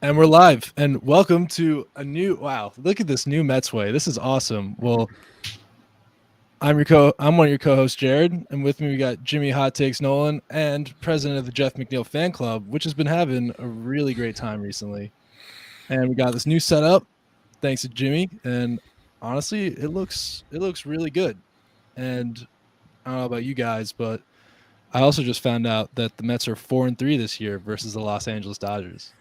And we're live. And welcome to a new wow, look at this new Mets way. This is awesome. Well, I'm one of your co-hosts, Jared, and with me we got Jimmy Hot Takes Nolan and president of the Jeff McNeil fan club, which has been having a really great time recently. And we got this new setup, thanks to Jimmy. And honestly, it looks really good. And I don't know about you guys, but I also just found out that the Mets are 4-3 this year versus the Los Angeles Dodgers.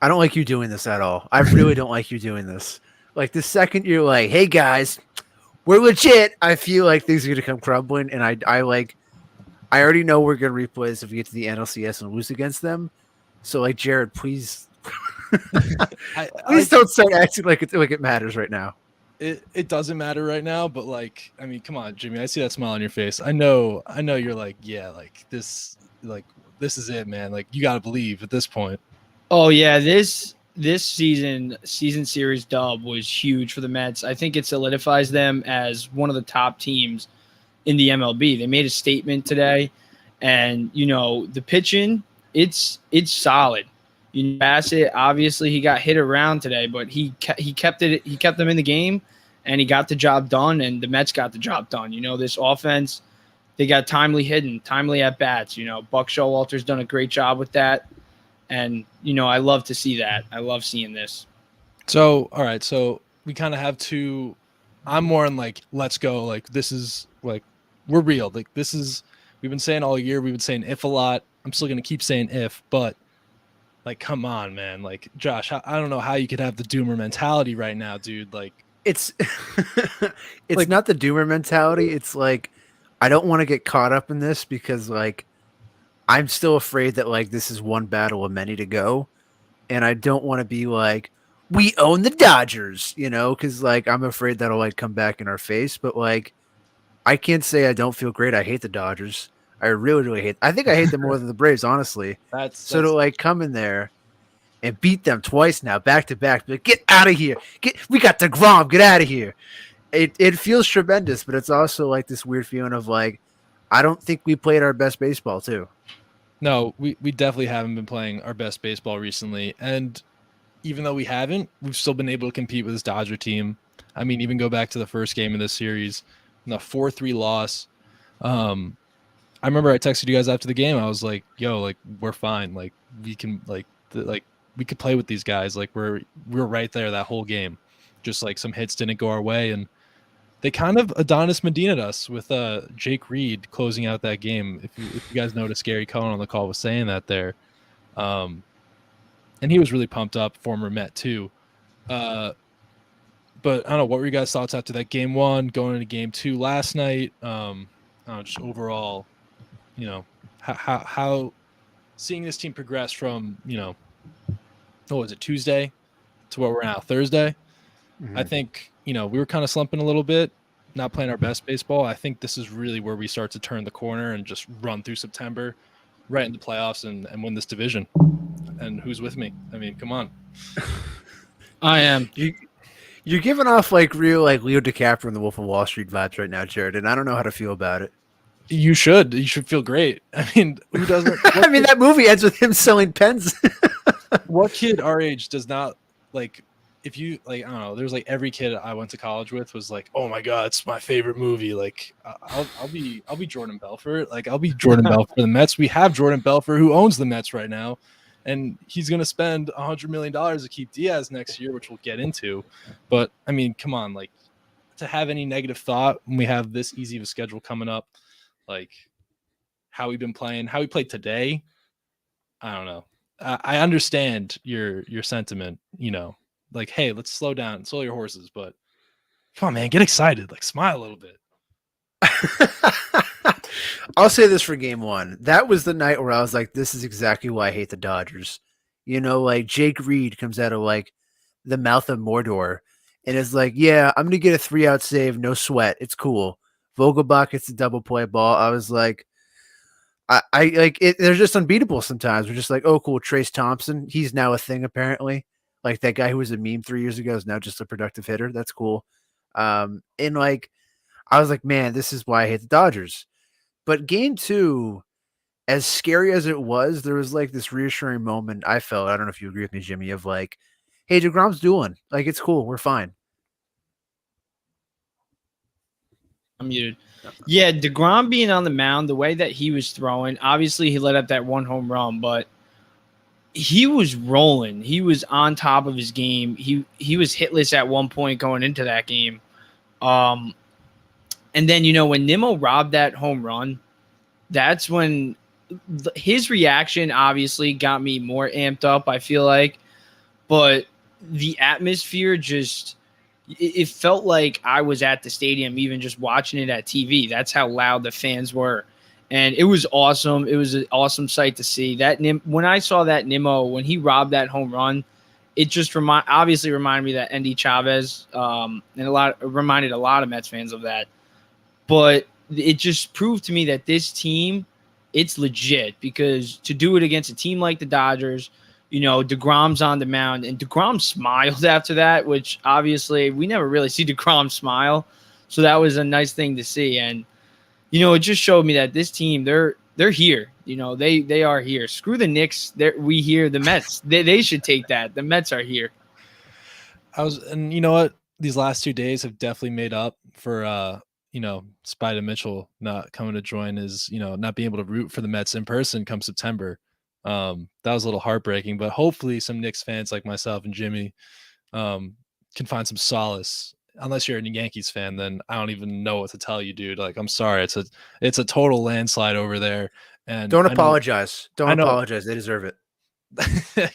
I don't like you doing this at all. I really don't like you doing this. Like the second you're like, "Hey guys, we're legit," I feel like things are gonna come crumbling, and I already know we're gonna replay this if we get to the NLCS and lose against them. So like, Jared, please, I, please I don't start acting like it matters right now. it doesn't matter right now, but like, I mean, come on, Jimmy. I see that smile on your face. I know you're like, yeah, like this is it, man. Like you gotta believe at this point. Oh yeah, this season series dub was huge for the Mets. I think it solidifies them as one of the top teams in the MLB. They made a statement today, and the pitching, it's solid. Bassett, obviously he got hit around today, but he kept them in the game, and he got the job done, and the Mets got the job done. This offense, they got timely at bats. Buck Showalter's done a great job with that. And, I love to see that. I love seeing this. So, all right, so we kind of have to. I'm more in like, let's go. Like this is like we're real. Like this is we've been saying all year. We've been saying if a lot. I'm still gonna keep saying if, but like, come on, man. Like Josh, I don't know how you could have the doomer mentality right now, dude. Like, It's it's like not the doomer mentality. It's like I don't want to get caught up in this because like I'm still afraid that like this is one battle of many to go, and I don't want to be like we own the Dodgers, because like I'm afraid that'll like come back in our face. But like I can't say I don't feel great. I hate the Dodgers. I really, really hate. I think I hate them more than the Braves, honestly. So to that's like come in there and beat them twice now, back to back, like, get out of here. We got the Grom. Get out of here. It feels tremendous, but it's also like this weird feeling of like I don't think we played our best baseball too. no, we definitely haven't been playing our best baseball recently, and even though we haven't, we've still been able to compete with this Dodger team. I mean, even go back to the first game of this series, the 4-3 loss. Um, I remember I texted you guys after the game. I was like, "Yo, like we're fine. Like we can like we could play with these guys. Like we're right there that whole game. Just like some hits didn't go our way, and they kind of Adonis Medina'd us with Jake Reed closing out that game. If you guys noticed, Gary Cohen on the call was saying that there, um, and he was really pumped up. Former Met too. Uh, but I don't know. What were you guys' thoughts after that game one, going into game two last night? I don't know, just overall, you know, how seeing this team progress from what was it, Tuesday to where we're now Thursday. I Mm-hmm. think we were kind of slumping a little bit, not playing our best baseball. I think this is really where we start to turn the corner and just run through September, right into playoffs and win this division. And who's with me? I mean, come on. I am. You you're giving off like real like Leo DiCaprio in the Wolf of Wall Street vibes right now, Jared, and I don't know how to feel about it. You should. You should feel great. I mean, who doesn't? I mean, that movie ends with him selling pens. What kid our age does not like? If you like, I don't know. There's like every kid I went to college with was like, "Oh my god, it's my favorite movie." Like, I'll be Jordan Belfort. Like, I'll be Jordan Belfort for the Mets. We have Jordan Belfort who owns the Mets right now, and he's going to spend $100 million to keep Diaz next year, which we'll get into. But I mean, come on, like to have any negative thought when we have this easy of a schedule coming up, like how we've been playing, how we played today. I don't know. I understand your sentiment. Like, hey, let's slow your horses. But come on, man, get excited. Like, smile a little bit. I'll say this for game one. That was the night where I was like, this is exactly why I hate the Dodgers. Like Jake Reed comes out of like the mouth of Mordor and is like, yeah, I'm going to get a 3-out save, no sweat. It's cool. Vogelbach gets a double play ball. I was like, I like it. They're just unbeatable sometimes. We're just like, oh, cool. Trace Thompson. He's now a thing, apparently. Like that guy who was a meme 3 years ago is now just a productive hitter. That's cool. And like, I was like, man, this is why I hate the Dodgers. But game two, as scary as it was, there was like this reassuring moment I felt. I don't know if you agree with me, Jimmy, of like, hey, DeGrom's doing like it's cool. We're fine. I'm muted. Yeah, DeGrom being on the mound, the way that he was throwing, obviously he let up that one home run, but he was rolling. He was on top of his game. He was hitless at one point going into that game. Um, and then when Nimmo robbed that home run, that's when his reaction obviously got me more amped up, I feel like. But the atmosphere just it felt like I was at the stadium, even just watching it at TV. That's how loud the fans were. And it was awesome. It was an awesome sight to see. When I saw that Nimmo, when he robbed that home run, it just obviously reminded me of that Andy Chavez, and reminded a lot of Mets fans of that. But it just proved to me that this team, it's legit, because to do it against a team like the Dodgers, DeGrom's on the mound, and DeGrom smiled after that, which obviously we never really see DeGrom smile. So that was a nice thing to see. And, it just showed me that this team, they're here. They are here. Screw the Knicks. We here. The Mets, they should take that. The Mets are here. And you know what? These last 2 days have definitely made up for, Spider Mitchell not coming to join, is, not being able to root for the Mets in person come September. That was a little heartbreaking, but hopefully some Knicks fans like myself and Jimmy can find some solace. Unless you're a Yankees fan, then I don't even know what to tell you, dude. Like, I'm sorry, it's a total landslide over there. And don't apologize. Don't apologize. They deserve it.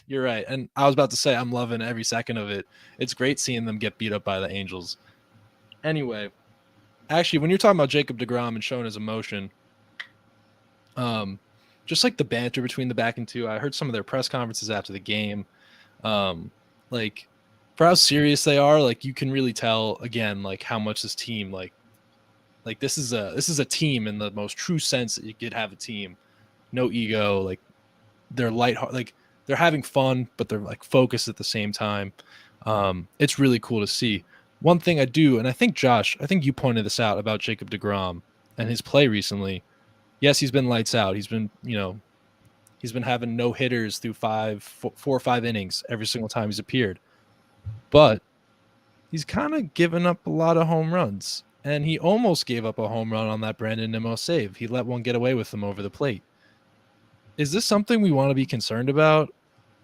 You're right. And I was about to say, I'm loving every second of it. It's great seeing them get beat up by the Angels. Anyway, actually, when you're talking about Jacob deGrom and showing his emotion, just like the banter between the back and two, I heard some of their press conferences after the game. Like, for how serious they are, like, you can really tell again, like, how much this team, like this is a team in the most true sense that you could have a team. No ego, like they're lighthearted, like they're having fun, but they're like focused at the same time. It's really cool to see. One thing I do, and I think Josh, you pointed this out about Jacob deGrom and his play recently. Yes, he's been lights out. He's been having no hitters through 4 or 5 innings every single time he's appeared. But he's kind of given up a lot of home runs, and he almost gave up a home run on that Brandon Nimmo save. He let one get away with him over the plate. Is this something we want to be concerned about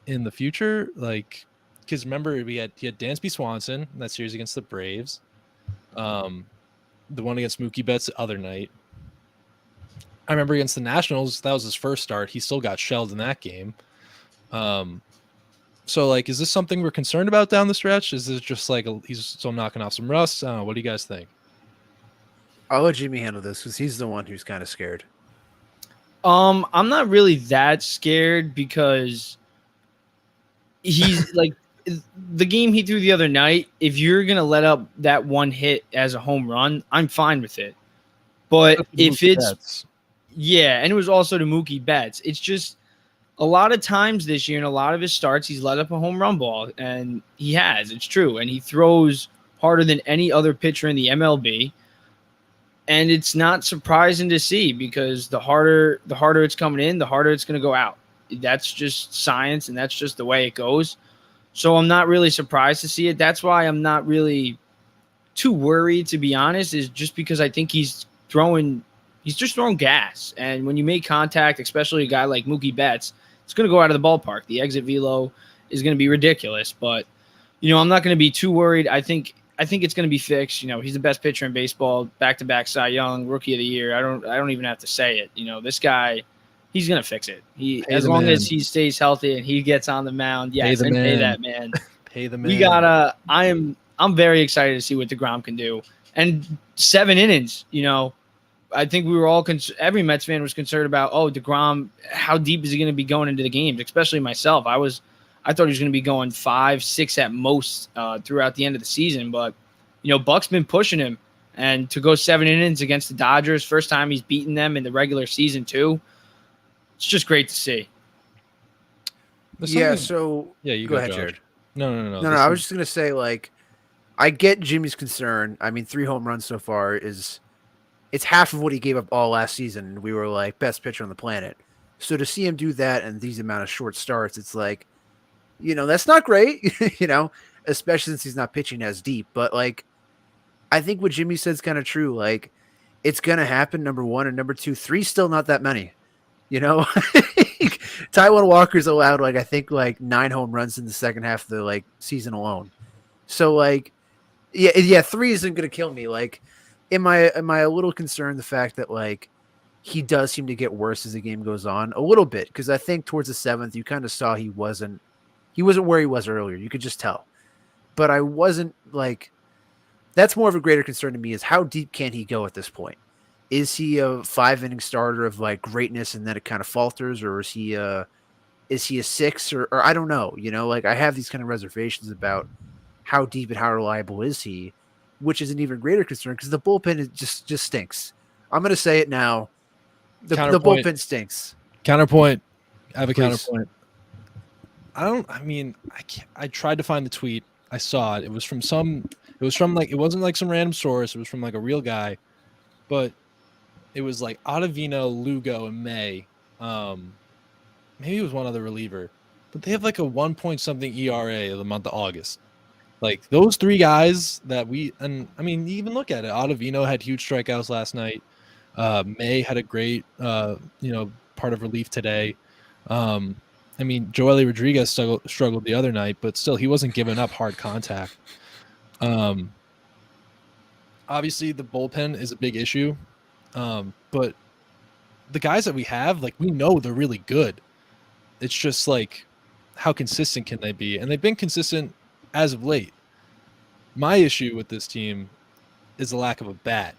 in the future? Like, because remember, he had Dansby Swanson in that series against the Braves, the one against Mookie Betts the other night. I remember against the Nationals, that was his first start. He still got shelled in that game. So, like, is this something we're concerned about down the stretch? Is this just like he's still knocking off some rust? What do you guys think? I'll let Jimmy handle this because he's the one who's kind of scared. I'm not really that scared because he's like the game he threw the other night. If you're gonna let up that one hit as a home run, I'm fine with it. But if it's and it was also to Mookie Betts. It's just a lot of times this year in a lot of his starts, he's let up a home run ball, and he has. It's true, and he throws harder than any other pitcher in the MLB. And it's not surprising to see because the harder it's coming in, the harder it's going to go out. That's just science, and that's just the way it goes. So I'm not really surprised to see it. That's why I'm not really too worried, to be honest, is just because I think he's just throwing gas. And when you make contact, especially a guy like Mookie Betts, it's going to go out of the ballpark. The exit velo is going to be ridiculous. But, I'm not going to be too worried. I think it's going to be fixed. He's the best pitcher in baseball, back-to-back Cy Young, Rookie of the Year. I don't even have to say it. This guy, he's going to fix it. As long as he stays healthy and he gets on the mound, yes, pay that man. Pay the man. I'm very excited to see what deGrom can do. And 7 innings, I think we were all every Mets fan was concerned about, deGrom, how deep is he going to be going into the games? Especially myself. I thought he was going to be going 5, 6 at most throughout the end of the season. But, Buck's been pushing him. And to go 7 innings against the Dodgers, first time he's beaten them in the regular season too, it's just great to see. Yeah, so you go ahead, Jared. No. I was just going to say, like, I get Jimmy's concern. I mean, 3 home runs so far it's half of what he gave up all last season. We were like best pitcher on the planet. So to see him do that and these amount of short starts, it's like, that's not great, especially since he's not pitching as deep. But like, I think what Jimmy said is kind of true. Like, it's gonna happen. Number one, and number two, three's still not that many. Taiwan Walker's allowed I think 9 home runs in the second half of the season alone. So yeah, three isn't gonna kill me. Am I a little concerned the fact that he does seem to get worse as the game goes on a little bit, because I think towards the seventh you kind of saw he wasn't where he was earlier. You could just tell. But I wasn't that's more of a greater concern to me, is how deep can he go at this point? Is he a 5-inning starter of greatness and then it kind of falters, or is he a 6, or I don't know, I have these kind of reservations about how deep and how reliable is he, which is an even greater concern because the bullpen just stinks. I'm going to say it now. The bullpen stinks. Counterpoint. I have a Please. counterpoint. I tried to find the tweet. I saw it. It wasn't like some random source. It was from a real guy, but it was Ottavino, Lugo, and May. Maybe it was one other reliever, but they have a 1 point something ERA of the month of August. Those three guys that even look at it. Ottavino had huge strikeouts last night. May had a great, part of relief today. Joely Rodriguez struggled the other night, but still he wasn't giving up hard contact. Obviously the bullpen is a big issue. But the guys that we have, we know they're really good. It's just how consistent can they be? And they've been consistent as of late. My issue with this team is the lack of a bat.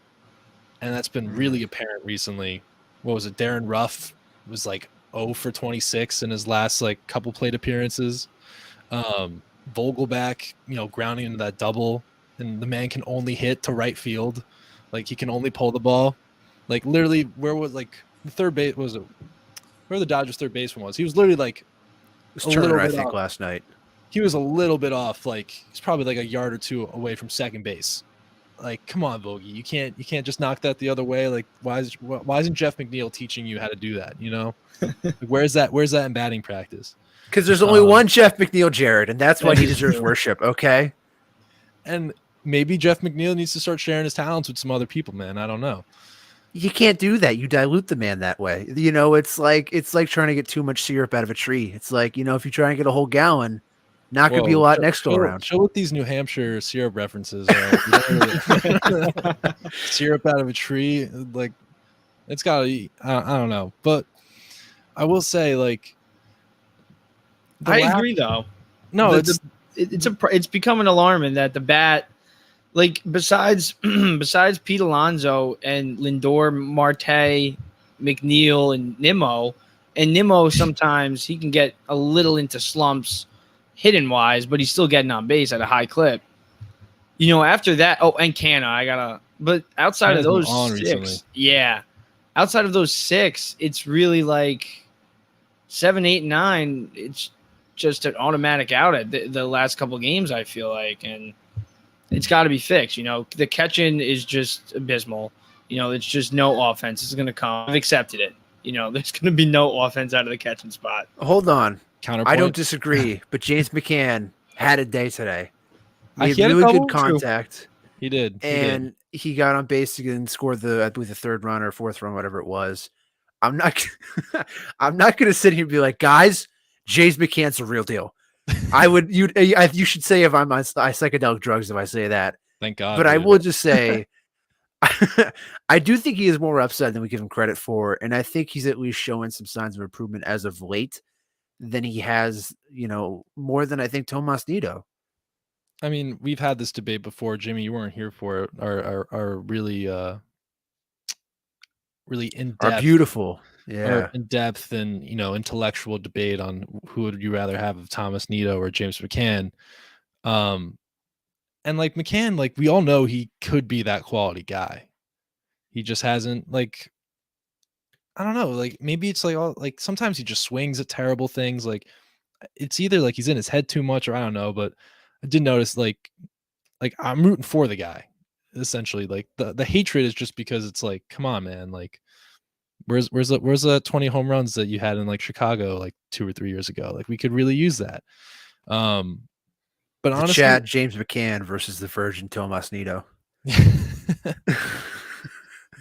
And that's been really apparent recently. What was it? Darren Ruff was 0 for 26 in his last couple plate appearances. Vogelback, grounding into that double, and the man can only hit to right field. He can only pull the ball. Literally, where was the third base? Was it where the Dodgers third baseman was? He was literally it was Turner, I think, last night. He was a little bit off. He's probably a yard or two away from second base. Come on, Vogie, you can't just knock that the other way. Why isn't Jeff McNeil teaching you how to do that? Where's that in batting practice? Because there's only one Jeff McNeil, Jared, and that's why he deserves worship. Okay. And maybe Jeff McNeil needs to start sharing his talents with some other people, man. I don't know. You can't do that. You dilute the man that way. It's like trying to get too much syrup out of a tree. It's if you try and get a whole gallon, not going to be a lot next go around. Show what these New Hampshire syrup references are. Syrup out of a tree, it's got to. I don't know, but I will say, I agree though. No, it's becoming alarming that the bat, besides Pete Alonso and Lindor, Marte, McNeil, and Nimmo sometimes he can get a little into slumps hitting wise, but he's still getting on base at a high clip. After that, and Canna, but outside of those six, outside of those six, it's really 7, 8, 9. It's just an automatic out at the last couple games, I feel and it's got to be fixed. The catching is just abysmal. It's just no offense. It's going to come. I've accepted it. There's going to be no offense out of the catching spot. Hold on. Counterpoint. I don't disagree, but James McCann had a day today. He had really good contact. Too. He did. And he got on base and scored I believe the third run or fourth run, whatever it was. I'm not going to sit here and be like, guys, James McCann's a real deal. You should say if I'm on psychedelic drugs if I say that. Thank God. But I will just say, I do think he is more upside than we give him credit for, and I think he's at least showing some signs of improvement as of late than he has, more than I think Tomas Nido. We've had this debate before, Jimmy. You weren't here for it. Our really in-depth, are beautiful. In depth and intellectual debate on who would you rather have of Thomas Nido or James McCann. And McCann, we all know he could be that quality guy. He just hasn't I don't know, maybe it's sometimes he just swings at terrible things. It's either he's in his head too much, or I don't know, but I did notice I'm rooting for the guy essentially. The hatred is just because it's come on, man, Where's the 20 home runs that you had in like Chicago like 2 or 3 years ago? Like we could really use that. But The honestly, Chad James McCann versus the Virgin Tomas Nido.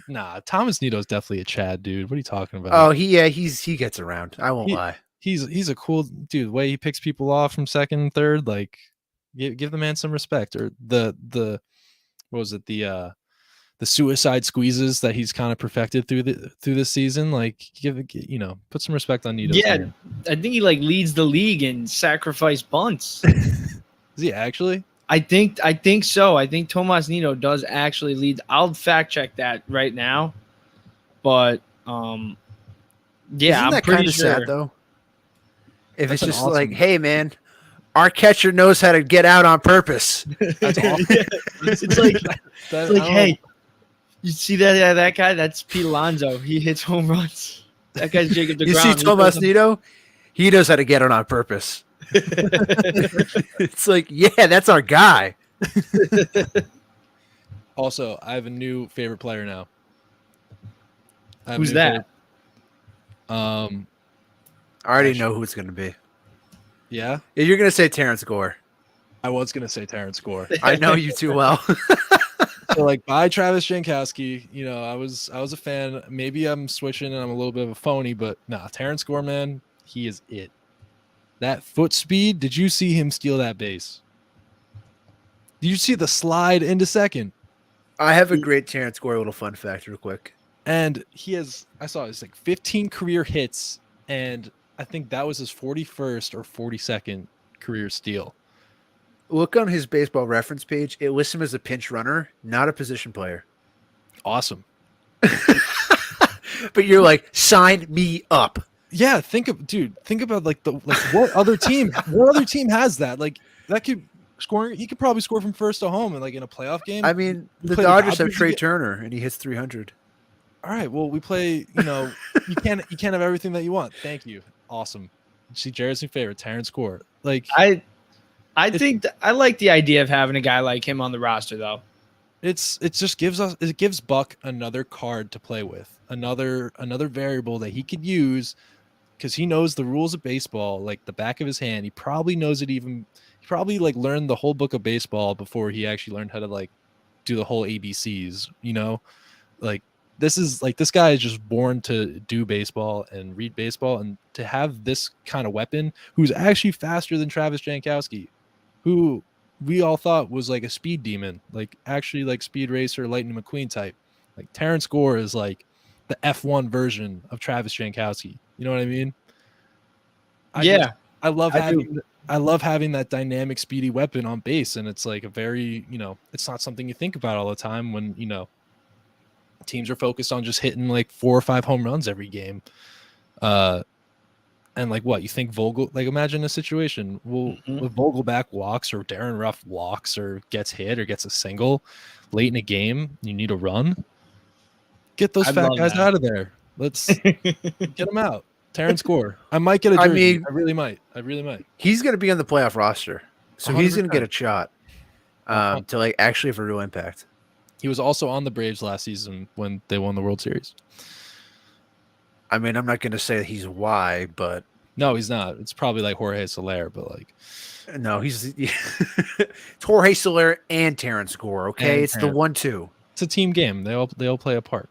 nah, Thomas Nito's definitely a Chad, dude. What are you talking about? Oh, he gets around. I won't He- lie. He's a cool dude. The way he picks people off from second and third, like give the man some respect. Or the what was it, the suicide squeezes that he's kind of perfected through this season. Like put some respect on Nito's Yeah, name. I think he like leads the league in sacrifice bunts. Is he actually? I think so. I think Tomas Nino does actually lead. I'll fact check that right now. But yeah, Isn't I'm that pretty kind of sure. sad though? If That's it's an just awesome- like, hey man, our catcher knows how to get out on purpose. That's awesome. Yeah. It's like That- it's like, I don't hey, know. you see that guy? That's Pete Alonso. He hits home runs. That guy's Jacob DeGrom. You see He Tomas does- Nido? He knows how to get it on purpose. It's like, yeah, that's our guy. Also, I have a new favorite player now. I have a Who's new that? favorite- I already Actually- know who it's going to be. Yeah, You're going to say Terrence Gore. I was gonna say Terrence Gore. I know you too well. So like by Travis Jankowski, I was a fan. Maybe I'm switching and I'm a little bit of a phony, but nah, Terrence Gore, man, he is it. That foot speed, did you see him steal that base? Did you see the slide into second? I have a great Terrence Gore little fun fact real quick. And I saw it's like 15 career hits, and I think that was his 41st or 42nd career steal. Look on his baseball reference page. It lists him as a pinch runner, not a position player. Awesome. But you're like, sign me up. Yeah, think about like what other team has that? Like that could scoring, he could probably score from first to home and like in a playoff game. I mean, We the play Dodgers have Dodgers Trey again. Turner, and he hits 300. All right, well, we play, you can't have everything that you want. Thank you. Awesome. See, Jared's new favorite, Terrence Gore. Like I think I like the idea of having a guy like him on the roster, though. it just gives Buck another card to play with, another variable that he could use, because he knows the rules of baseball like the back of his hand. He probably knows it he probably like learned the whole book of baseball before he actually learned how to like do the whole ABCs, like this guy is just born to do baseball and read baseball, and to have this kind of weapon who's actually faster than Travis Jankowski, who we all thought was like a speed demon, like actually like Speed Racer, Lightning McQueen type. Like Terrence Gore is like the F1 version of Travis Jankowski. You know what I mean? I love having that dynamic, speedy weapon on base, and it's like a very, it's not something you think about all the time when teams are focused on just hitting like 4 or 5 home runs every game. And like what you think Vogel, like imagine a situation if Vogelback walks or Darren Ruff walks or gets hit or gets a single late in a game, you need a run. Get those I'd fat love guys that. out of there. Let's get them out. Terrence Gore. I might get a I jersey. mean- I really might. He's going to be on the playoff roster, so he's going to 100%. get a shot to like actually have a real impact. He was also on the Braves last season when they won the World Series. I mean, I'm not going to say that he's why, but No, he's not. It's probably like Jorge Soler, but like no, he's it's Jorge Soler and Terrence Gore. Okay, And it's the Terrence. 1-2. it's a team game. They all play a part.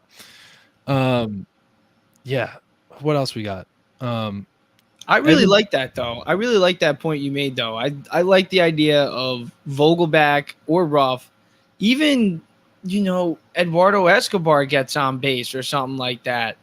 Yeah. What else we got? I really like that, though. I really like that point you made, though. I like the idea of Vogelback or Ruff, even Eduardo Escobar gets on base or something like that.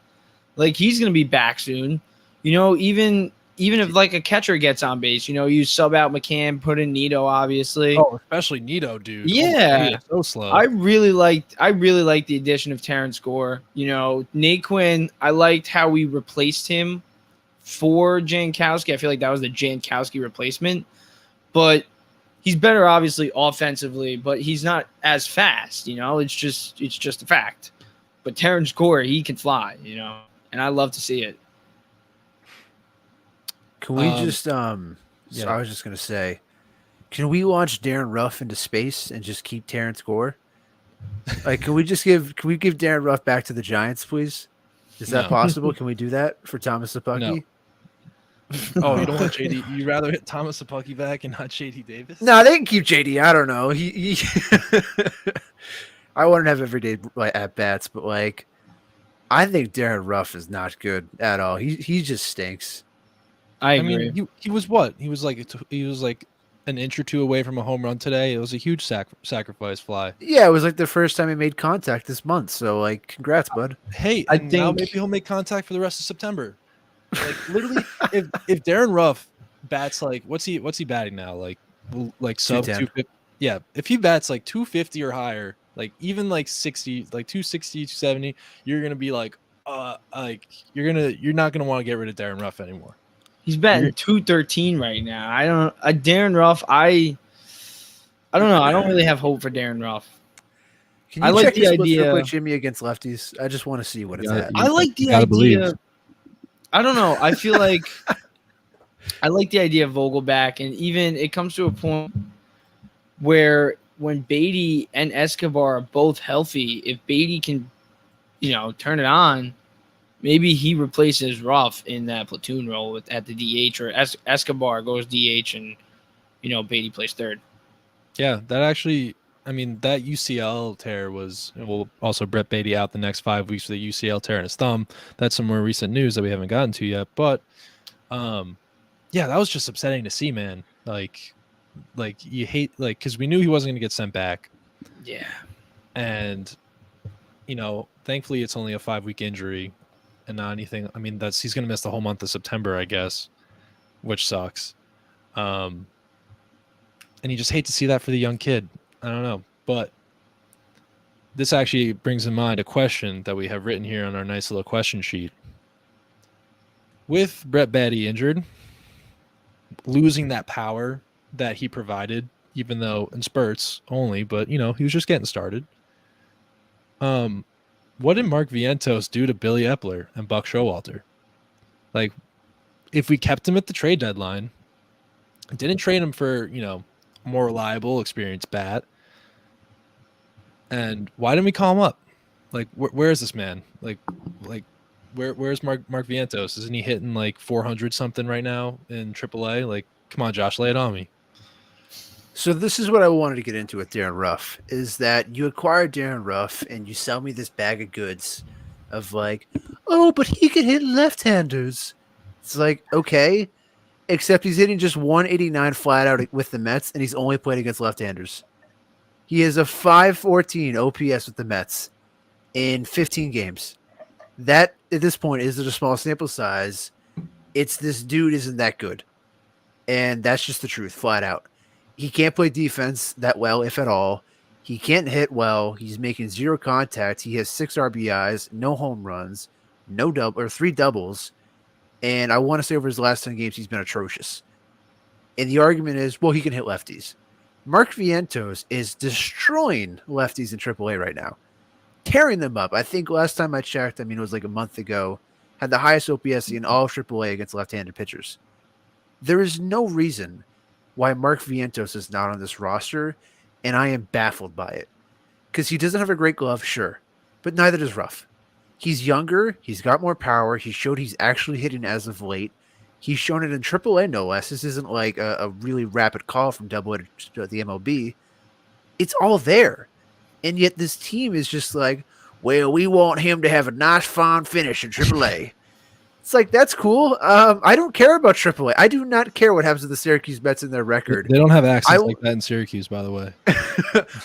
Like he's gonna be back soon. Even if like a catcher gets on base, you sub out McCann, put in Nito, obviously. Oh, especially Nito, dude. Yeah. he is so slow. I really liked the addition of Terrence Gore. Nate Quinn, I liked how we replaced him for Jankowski. I feel like that was the Jankowski replacement. But he's better obviously offensively, but he's not as fast, It's just a fact. But Terrence Gore, he can fly, and I love to see it. Can we Yeah. So I was just going to say, can we launch Darren Ruff into space and just keep Terrence Gore? Like, can we give Darren Ruff back to the Giants, please? Is that No. possible? Can we do that for Thomas Sapucky? No. Oh, you don't want JD? You rather hit Thomas Sapucky back and not JD Davis? No, they can keep JD. I don't know. He I want to have everyday at bats, but like, I think Darren Ruff is not good at all. He just stinks. I I agree. mean, he was what? He was like an inch or two away from a home run today. It was a huge sacrifice fly. Yeah, it was like the first time he made contact this month. So like, congrats, bud. Hey, I and now think- maybe he'll make contact for the rest of September. Like literally, if Darren Ruff bats like what's he batting now? Like sub 210. 250. Yeah, if he bats like 250 or higher, like even like 60, like 260, 270, you're gonna be like you're not gonna want to get rid of Darren Ruff anymore. He's batting 213 right now. I don't. Darren Ruff. I don't know. I don't really have hope for Darren Ruff. Can you I like check the his split idea- with Jimmy against lefties? I just want to see what it's Yeah, at. I like the gotta idea. believe. I don't know. I feel like I like the idea of Vogelback, and even it comes to a point where when Beatty and Escobar are both healthy, if Beatty can, turn it on, maybe he replaces Ruff in that platoon role at the DH, or Escobar goes DH, and Beatty plays third. Yeah, that actually. I mean, that UCL tear was, well, also Brett Beatty out the next 5 weeks with a UCL tear in his thumb. That's some more recent news that we haven't gotten to yet. But, yeah, that was just upsetting to see, man. Like you hate, because we knew he wasn't going to get sent back. Yeah. And, thankfully it's only a 5-week injury and not anything. I mean, he's going to miss the whole month of September, I guess, which sucks. And you just hate to see that for the young kid. I don't know, but this actually brings in mind a question that we have written here on our nice little question sheet. With Brett Beatty injured, losing that power that he provided, even though in spurts only, but he was just getting started. What did Mark Vientos do to Billy Epler and Buck Showalter? Like, if we kept him at the trade deadline, didn't trade him for more reliable, experienced bat. And why didn't we call him up? Like, where is this man? Like, where's Mark Vientos? Isn't he hitting like 400 something right now in AAA? Like, come on, Josh, lay it on me. So this is what I wanted to get into with Darren Ruff, is that you acquire Darren Ruff and you sell me this bag of goods of like, oh, but he can hit left-handers. It's like, okay, except he's hitting just 189 flat out with the Mets, and he's only played against left-handers. He has a 514 OPS with the Mets in 15 games. That, at this point, is a small sample size. It's this dude isn't that good. And that's just the truth, flat out. He can't play defense that well, if at all. He can't hit well. He's making 0 contact. He has 6 RBIs, no home runs, 3 doubles. And I want to say over his last 10 games, he's been atrocious. And the argument is, well, he can hit lefties. Mark Vientos is destroying lefties in AAA right now, tearing them up. I think last time I checked, it was like a month ago, had the highest OPS in all of AAA against left-handed pitchers. There is no reason why Mark Vientos is not on this roster, and I am baffled by it. Because he doesn't have a great glove, sure, but neither does Ruff. He's younger, he's got more power, he showed he's actually hitting as of late. He's shown it in AAA, no less. This isn't like a really rapid call from AA to the MLB. It's all there. And yet this team is just like, well, we want him to have a nice, fine finish in AAA. It's like, that's cool. I don't care about AAA. I do not care what happens to the Syracuse Mets in their record. They don't have accents like that in Syracuse, by the way.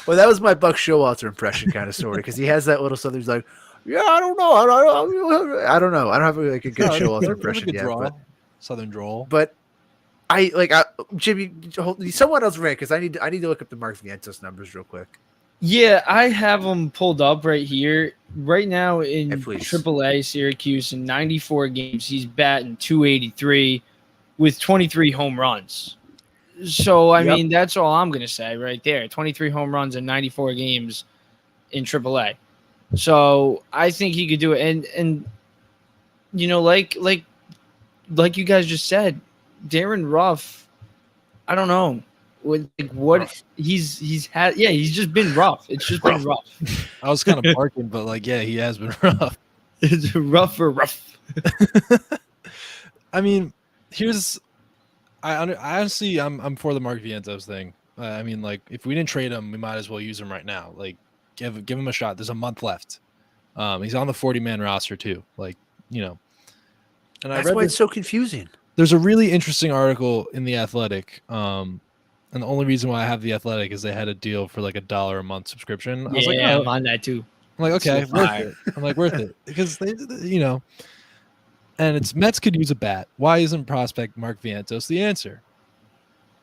Well, that was my Buck Showalter impression, kind of, sort of, because he has that little something. He's like, yeah, I don't know. I don't know. I don't have like a good Showalter impression yet. But, Southern drawl. But Jimmy, someone else read, because I need to look up the Mark Vientos numbers real quick. Yeah, I have them pulled up right here. Right now in please. AAA, Syracuse, in 94 games, he's batting .283 with 23 home runs. So, I mean, that's all I'm going to say right there. 23 home runs in 94 games in AAA. So, I think he could do it. And like you guys just said, Darren Ruff, I don't know. What he's had, he's just been rough. It's just been rough. I was kind of barking, but he has been rough. It's rough for rough. I mean, honestly, I'm for the Mark Vientos thing. I mean, like, if we didn't trade him, we might as well use him right now. Like, give him a shot. There's a month left. He's on the 40-man roster too. Like, you know. And That's why it's so confusing. There's a really interesting article in The Athletic. And the only reason why I have The Athletic is they had a deal for like $1 a month subscription. I was like, Yeah, oh. I'm on that too. I'm like, okay, So worth it. I'm like, worth it because they, you know. And it's Mets could use a bat. Why isn't prospect Mark Vientos the answer?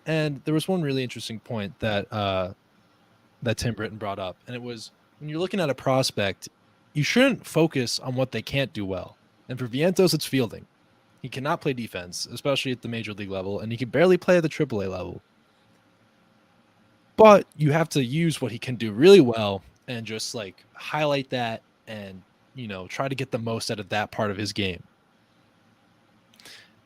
And there was one really interesting point that that Tim Britton brought up, and it was when you're looking at a prospect, you shouldn't focus on what they can't do well. And for Vientos, it's fielding. He cannot play defense, especially at the major league level, and he can barely play at the AAA level. But you have to use what he can do really well and just like highlight that and, you know, try to get the most out of that part of his game.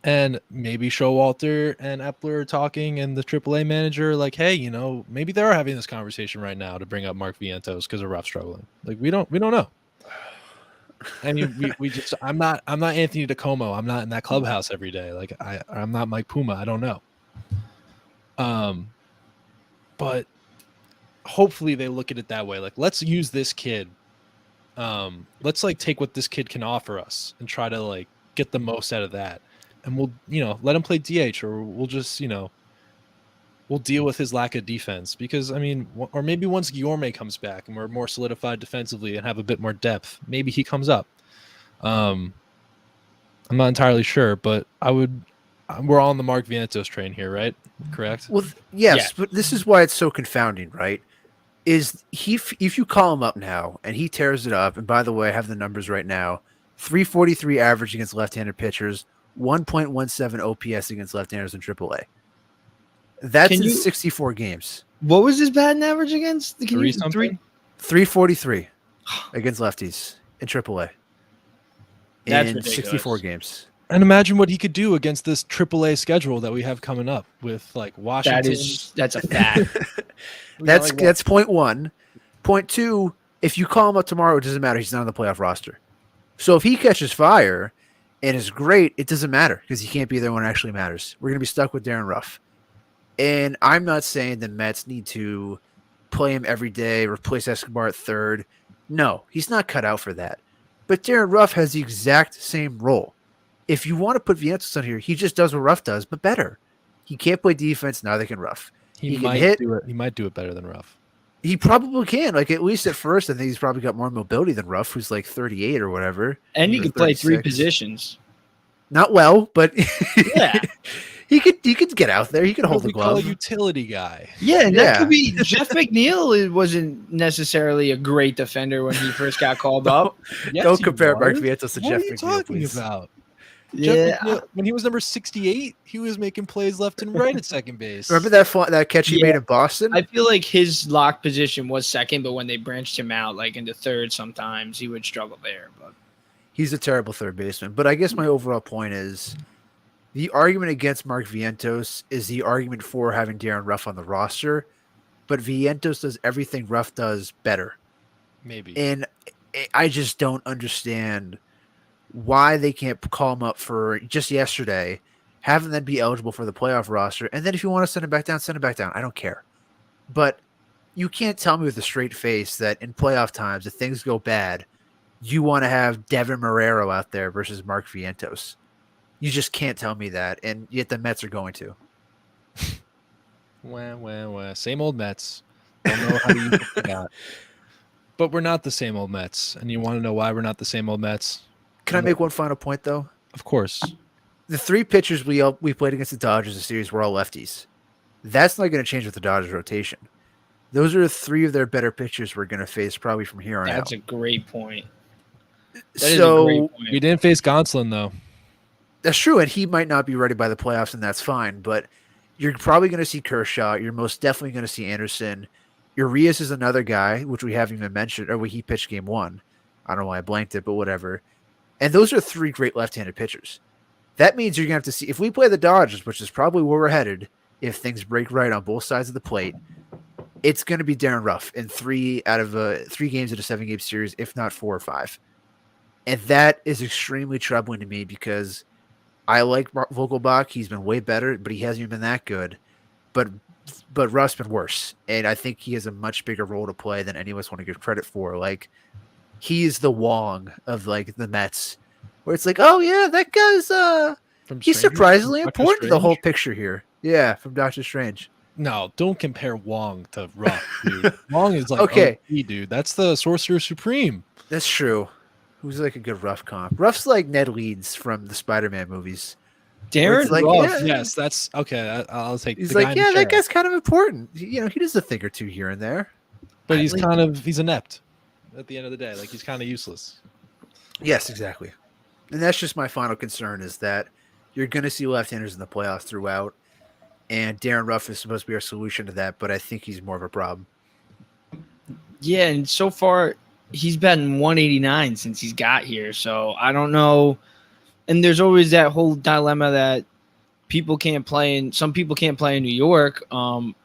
And maybe Showalter and Epler are talking and the AAA manager like, hey, you know, maybe they are having this conversation right now to bring up Mark Vientos because of Ruff struggling. Like we don't know. I mean, we just I'm not Anthony DeComo. I'm not in that clubhouse every day. Like I'm not Mike Puma. I don't know. But hopefully they look at it that way. Like, let's use this kid. Let's like take what this kid can offer us and try to like get the most out of that. And we'll, you know, let him play DH, or we'll just, you know, we'll deal with his lack of defense because, I mean, or maybe once Guillorme comes back and we're more solidified defensively and have a bit more depth, maybe he comes up. I'm not entirely sure, but we're all on the Mark Vientos train here, right? Correct? Well, yes, but this is why it's so confounding, right? Is if you call him up now and he tears it up, and by the way, I have the numbers right now, 343 average against left-handed pitchers, 1.17 OPS against left-handers in AAA. That's in 64 games. What was his batting average against? Can you 343 against lefties in AAA. That's in ridiculous. 64 games. And imagine what he could do against this AAA schedule that we have coming up with like Washington. That's a fact. That's point one. Point two, if you call him up tomorrow, it doesn't matter. He's not on the playoff roster. So if he catches fire and is great, it doesn't matter because he can't be there when it actually matters. We're going to be stuck with Darren Ruff. And I'm not saying the Mets need to play him every day, replace Escobar at third. No, he's not cut out for that. But Darren Ruff has the exact same role. If you want to put Vientos on here, he just does what Ruff does, but better. He can't play defense, neither can Ruff. He might hit. He might do it better than Ruff. He probably can. Like, at least at first, I think he's probably got more mobility than Ruff, who's like 38 or whatever. And he can play 36. 3 positions. Not well, but Yeah. he could get out there. He could hold the We call a glove. utility guy. Yeah, and that Yeah. could be Jeff McNeil wasn't necessarily a great defender when he first got called up. Yes, Don't he compare Mark was. Vientos to What Jeff are you McNeil, talking please. about? Yeah. Jeff McNeil, when he was number 68, he was making plays left and right at second base. Remember that catch he Yeah. made in Boston? I feel like his lock position was second, but when they branched him out like into third sometimes, he would struggle there. But He's a terrible third baseman. But I guess my overall point is the argument against Mark Vientos is the argument for having Darren Ruff on the roster. But Vientos does everything Ruff does better. Maybe. And I just don't understand why they can't call him up for just yesterday, have him then be eligible for the playoff roster. And then if you want to send him back down, send him back down. I don't care. But you can't tell me with a straight face that in playoff times, if things go bad, you want to have Devin Marrero out there versus Mark Vientos. You just can't tell me that. And yet the Mets are going to. Wah. Same old Mets. Don't know how to use that. But we're not the same old Mets. And you want to know why we're not the same old Mets? Can I make one final point, though? Of course. The 3 pitchers we played against the Dodgers in the series were all lefties. That's not going to change with the Dodgers rotation. Those are 3 of their better pitchers we're going to face probably from here on out. that's a great point. So We didn't face Gonsolin, though. that's true, and he might not be ready by the playoffs, and that's fine. But you're probably going to see Kershaw. You're most definitely going to see Anderson. Urias is another guy, which we haven't even mentioned, or he pitched game 1. I don't know why I blanked it, but whatever. And those are 3 great left-handed pitchers. That means you're going to have to see, if we play the Dodgers, which is probably where we're headed, if things break right on both sides of the plate, it's going to be Darren Ruff in 3 out of 3 games in a 7-game series, if not 4 or 5. And that is extremely troubling to me because I like Vogelbach. He's been way better, but he hasn't even been that good. But Ruff's been worse, and I think he has a much bigger role to play than any of us want to give credit for. Like he is the Wong of like the Mets, where it's like, oh yeah, that guy's From he's Stranger, surprisingly Doctor important to the whole Strange. picture here. Yeah, from Doctor Strange. No, don't compare Wong to Ruff, dude. Wong is like Okay, OP, dude. That's the Sorcerer Supreme. that's true. Who's like a good Ruff comp? Ruff's like Ned Leeds from the Spider-Man movies, where it's Darren like, Ruff. yeah, Yes, that's okay. I'll take he's the guy like, in the yeah, chair. that guy's kind of important. You know, he does a thing or two here and there. But I he's like- he's inept at the end of the day. Like he's kind of useless. Yes, exactly. And that's just my final concern is that you're going to see left-handers in the playoffs throughout, and Darren Ruff is supposed to be our solution to that, but I think he's more of a problem. Yeah, and so far he's been 189 since he's got here. So I don't know. And there's always that whole dilemma that some people can't play in New York.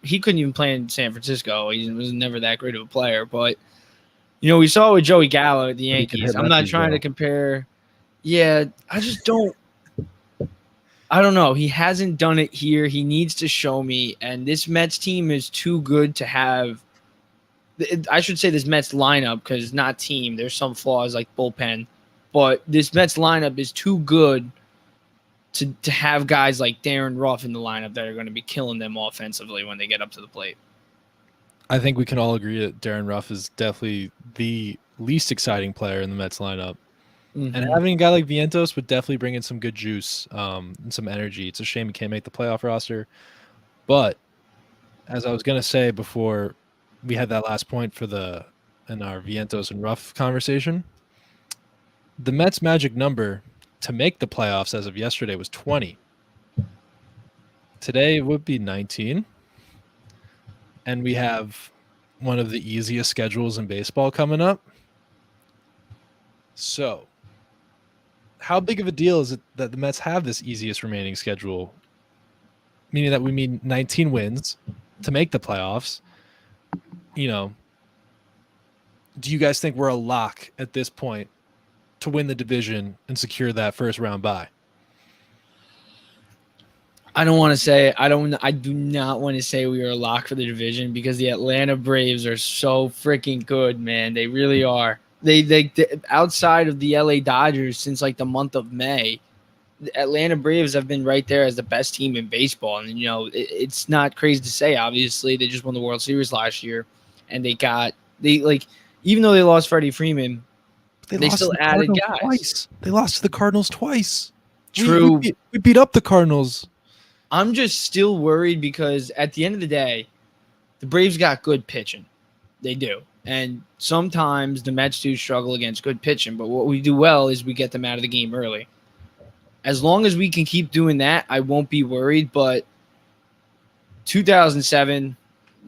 He couldn't even play in San Francisco. He was never that great of a player. But we saw it with Joey Gallo at the But he can Yankees. hit I'm not lefties trying to well. compare. Yeah, I just don't. I don't know. He hasn't done it here. He needs to show me. And this Mets team is too good to have. I should say this Mets lineup because not team. There's some flaws like bullpen, but this Mets lineup is too good to have guys like Darren Ruff in the lineup that are going to be killing them offensively when they get up to the plate. I think we can all agree that Darren Ruff is definitely the least exciting player in the Mets lineup. Mm-hmm. And having a guy like Vientos would definitely bring in some good juice and some energy. It's a shame he can't make the playoff roster. But as I was going to say before we had that last point in our Vientos and Ruff conversation, the Mets' magic number to make the playoffs as of yesterday was 20. Today it would be 19. And we have one of the easiest schedules in baseball coming up. So, how big of a deal is it that the Mets have this easiest remaining schedule? Meaning that we need 19 wins to make the playoffs. Do you guys think we're a lock at this point to win the division and secure that first round bye? I don't want to say I do not want to say we are a lock for the division because the Atlanta Braves are so freaking good, man. They really are. They outside of the LA Dodgers since like the month of May, the Atlanta Braves have been right there as the best team in baseball. And it's not crazy to say. Obviously, they just won the World Series last year, and even though they lost Freddie Freeman, they lost still to the added Cardinals guys. twice. They lost to the Cardinals twice. True. We beat up the Cardinals. I'm just still worried because at the end of the day, the Braves got good pitching. They do. And sometimes the Mets do struggle against good pitching, but what we do well is we get them out of the game early. As long as we can keep doing that, I won't be worried. But 2007,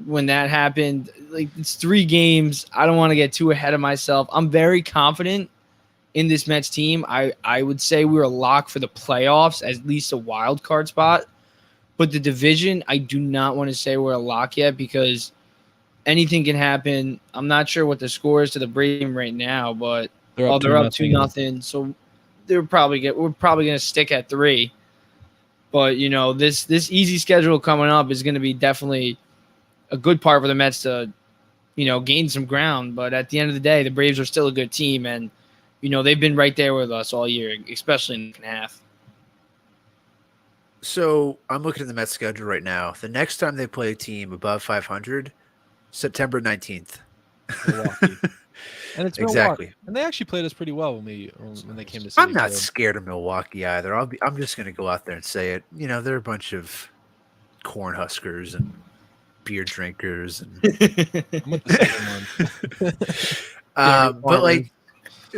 when that happened, it's 3 games. I don't want to get too ahead of myself. I'm very confident in this Mets team. I would say we're a lock for the playoffs, at least a wild card spot. But the division, I do not want to say we're a lock yet because anything can happen. I'm not sure what the score is to the Braves right now, but they're up 2-0. So we're probably going to stick at 3. But this easy schedule coming up is going to be definitely a good part for the Mets to gain some ground. But at the end of the day, the Braves are still a good team, and they've been right there with us all year, especially in the second half. So I'm looking at the Mets schedule right now. The next time they play a team above 500, September 19th. Milwaukee. And it's exactly. Milwaukee. And they actually played us pretty well when they came to Citi I'm not Field. scared of Milwaukee either. I'm just going to go out there and say it. They're a bunch of corn huskers and beer drinkers and I'm with the second one.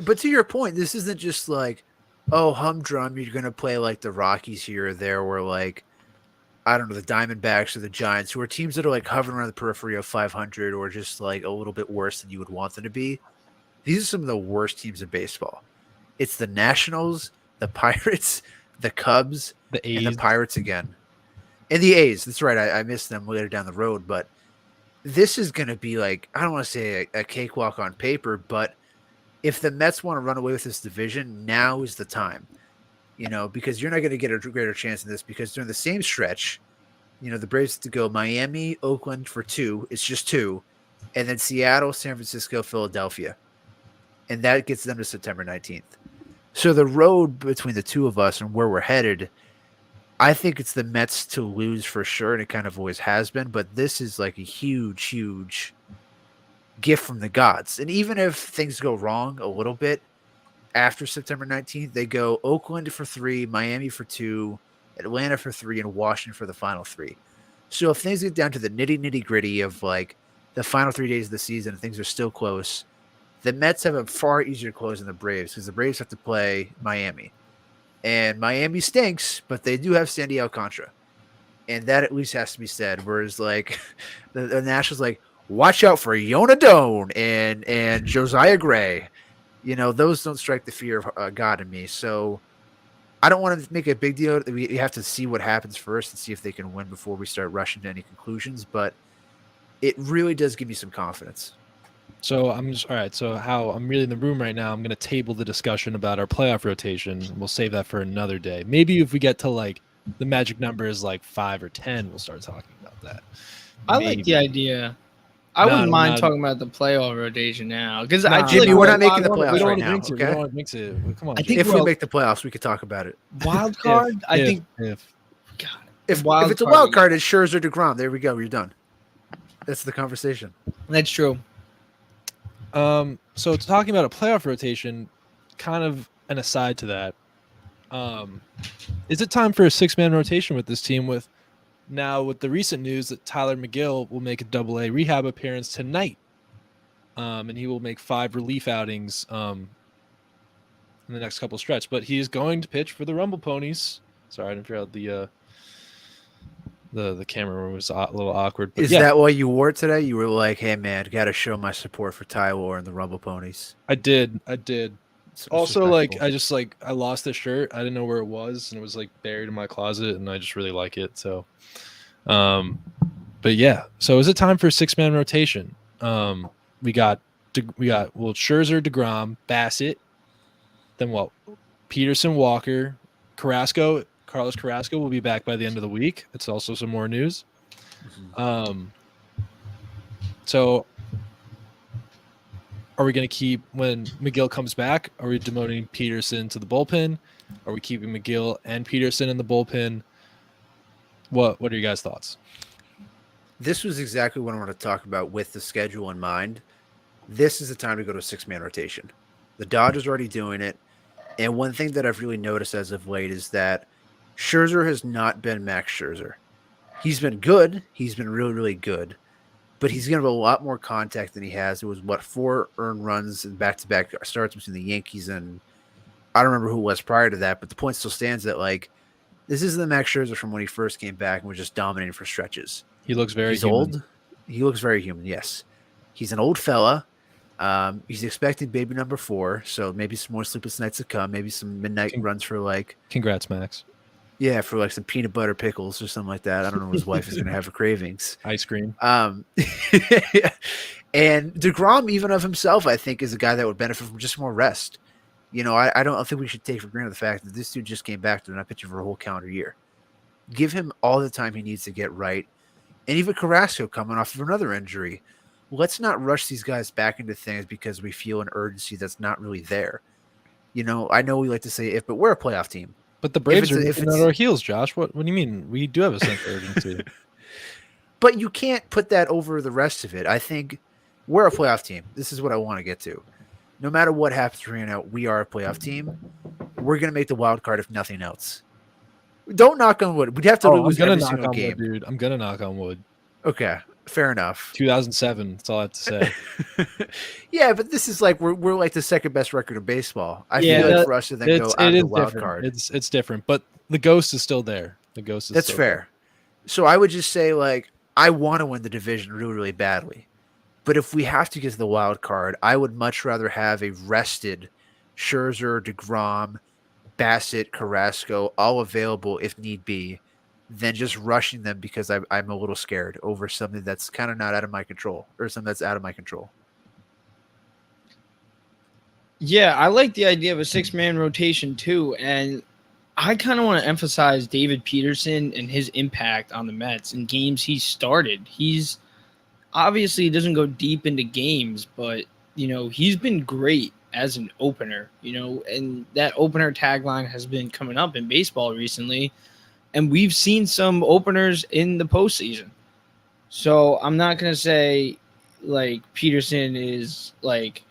but to your point, this isn't just like, oh, humdrum, you're going to play like the Rockies here or there, where like, I don't know, the Diamondbacks or the Giants, who are teams that are like hovering around the periphery of 500 or just like a little bit worse than you would want them to be. These are some of the worst teams in baseball. It's the Nationals, the Pirates, the Cubs, the A's. And the Pirates again. And the A's. That's right. I missed them later down the road, but this is going to be like, I don't want to say a cakewalk on paper, but if the Mets want to run away with this division, now is the time. Because you're not going to get a greater chance in this because during the same stretch, the Braves have to go Miami, Oakland for 2. It's just 2. And then Seattle, San Francisco, Philadelphia. And that gets them to September 19th. So the road between the two of us and where we're headed, I think it's the Mets to lose for sure, and it kind of always has been. But this is like a huge, huge gift from the gods. And even if things go wrong a little bit after September 19th, they go Oakland for 3, Miami for 2, Atlanta for 3, and Washington for the final 3. So if things get down to the nitty gritty of like the final 3 days of the season and things are still close, the Mets have a far easier close than the Braves because the Braves have to play Miami. And Miami stinks, but they do have Sandy Alcantara. And that at least has to be said. Whereas like the Nationals like, watch out for Yona Doan and Josiah Gray. Those don't strike the fear of God in me. So I don't want to make a big deal. We have to see what happens first and see if they can win before we start rushing to any conclusions. But it really does give me some confidence. So all right. So how I'm really in the room right now, I'm going to table the discussion about our playoff rotation. We'll save that for another day. Maybe if we get to like the magic number is like 5 or 10, we'll start talking about that. I like the idea. I wouldn't mind talking about the playoff rotation now because I feel Jimmy, like we're not making the playoffs we don't right want to now. jinx it. Okay? We don't want to jinx it. Come on. I think if we make the playoffs, we could talk about it. Wild card. if it's a wild card, it's Scherzer, DeGrom. There we go. You're done. That's the conversation. That's true. So talking about a playoff rotation, kind of an aside to that, is it time for a 6-man rotation with this team with the recent news that Tyler McGill will make a AA rehab appearance tonight, and he will make 5 relief outings in the next couple stretch, but he is going to pitch for the Rumble Ponies. Sorry, I didn't figure out the camera was a little awkward. But is that why you wore it today? You were like, hey, man, got to show my support for Tyler and the Rumble Ponies. I did. Also, like, I lost this shirt. I didn't know where it was, and it was like buried in my closet, and I just really like it. So, but yeah. So is it time for a 6-man rotation? We got Scherzer, DeGrom, Bassett, then what? Peterson, Walker, Carrasco. Carlos Carrasco will be back by the end of the week. It's also some more news. So are we going to keep, when McGill comes back, are we demoting Peterson to the bullpen? Are we keeping McGill and Peterson in the bullpen? What are your guys' thoughts? This was exactly what I want to talk about with the schedule in mind. This is the time to go to a 6-man rotation. The Dodgers are already doing it. And one thing that I've really noticed as of late is that Scherzer has not been Max Scherzer. He's been good. He's been really, really good. But he's going to have a lot more contact than he has. It was, 4 earned runs and back-to-back starts between the Yankees and I don't remember who it was prior to that, but the point still stands that, like, this isn't the Max Scherzer from when he first came back and was just dominating for stretches. He looks very He's human. old. He looks very human, yes. He's an old fella. He's expecting baby number 4, so maybe some more sleepless nights to come. Maybe some midnight runs for like. Congrats, Max. Yeah, for like some peanut butter pickles or something like that. I don't know what his wife is going to have for cravings. Ice cream. And DeGrom, even of himself, I think is a guy that would benefit from just more rest. I don't think we should take for granted the fact that this dude just came back to not pitching for a whole calendar year. Give him all the time he needs to get right. And even Carrasco coming off of another injury. Let's not rush these guys back into things because we feel an urgency that's not really there. I know we like to say if, but we're a playoff team. But the Braves are nipping at our heels, Josh. What do you mean? We do have a sense of urgency. But you can't put that over the rest of it. I think we're a playoff team. This is what I want to get to. No matter what happens right now, we are a playoff team. We're going to make the wild card if nothing else. Don't knock on wood. We'd have to lose every single game. Wood, dude. I'm going to knock on wood. Okay, fair enough. 2007. That's all I have to say. Yeah, but this is like we're like the second best record in baseball. I feel like for us to then go out of the wild card. It's different, but the ghost is still there. The ghost is. That's fair. So I would just say, like, I want to win the division really, really badly. But if we have to get to the wild card, I would much rather have a rested Scherzer, DeGrom, Bassett, Carrasco, all available if need be, than just rushing them because I'm a little scared over something that's kind of not out of my control or something that's out of my control. Yeah, I like the idea of a 6-man rotation too, and I kind of want to emphasize David Peterson and his impact on the Mets in games he started. He's obviously he doesn't go deep into games, but he's been great as an opener. And that opener tagline has been coming up in baseball recently, and we've seen some openers in the postseason. So I'm not gonna say like Peterson is like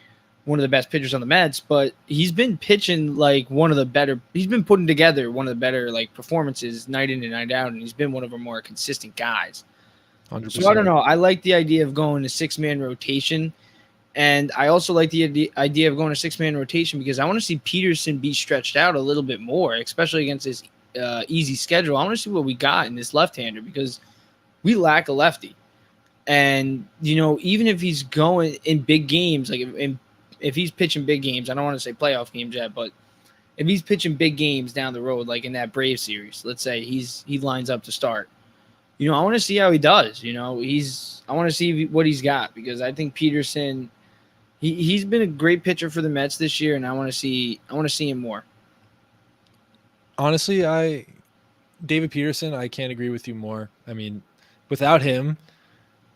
one of the best pitchers on the Mets, but he's been pitching like one of the better. He's been putting together one of the better like performances night in and night out, and he's been one of our more consistent guys. 100%. So I don't know. I like the idea of going to 6-man rotation, and I also like the idea of going to 6-man rotation because I want to see Peterson be stretched out a little bit more, especially against this easy schedule. I want to see what we got in this left-hander because we lack a lefty. And even if he's going in big games, like if he's pitching big games, I don't want to say playoff games yet, but if he's pitching big games down the road, like in that Brave series, let's say he lines up to start. I want to see how he does. I want to see what he's got because I think Peterson, he's been a great pitcher for the Mets this year, and I want to see him more. Honestly, David Peterson, I can't agree with you more. I mean, without him,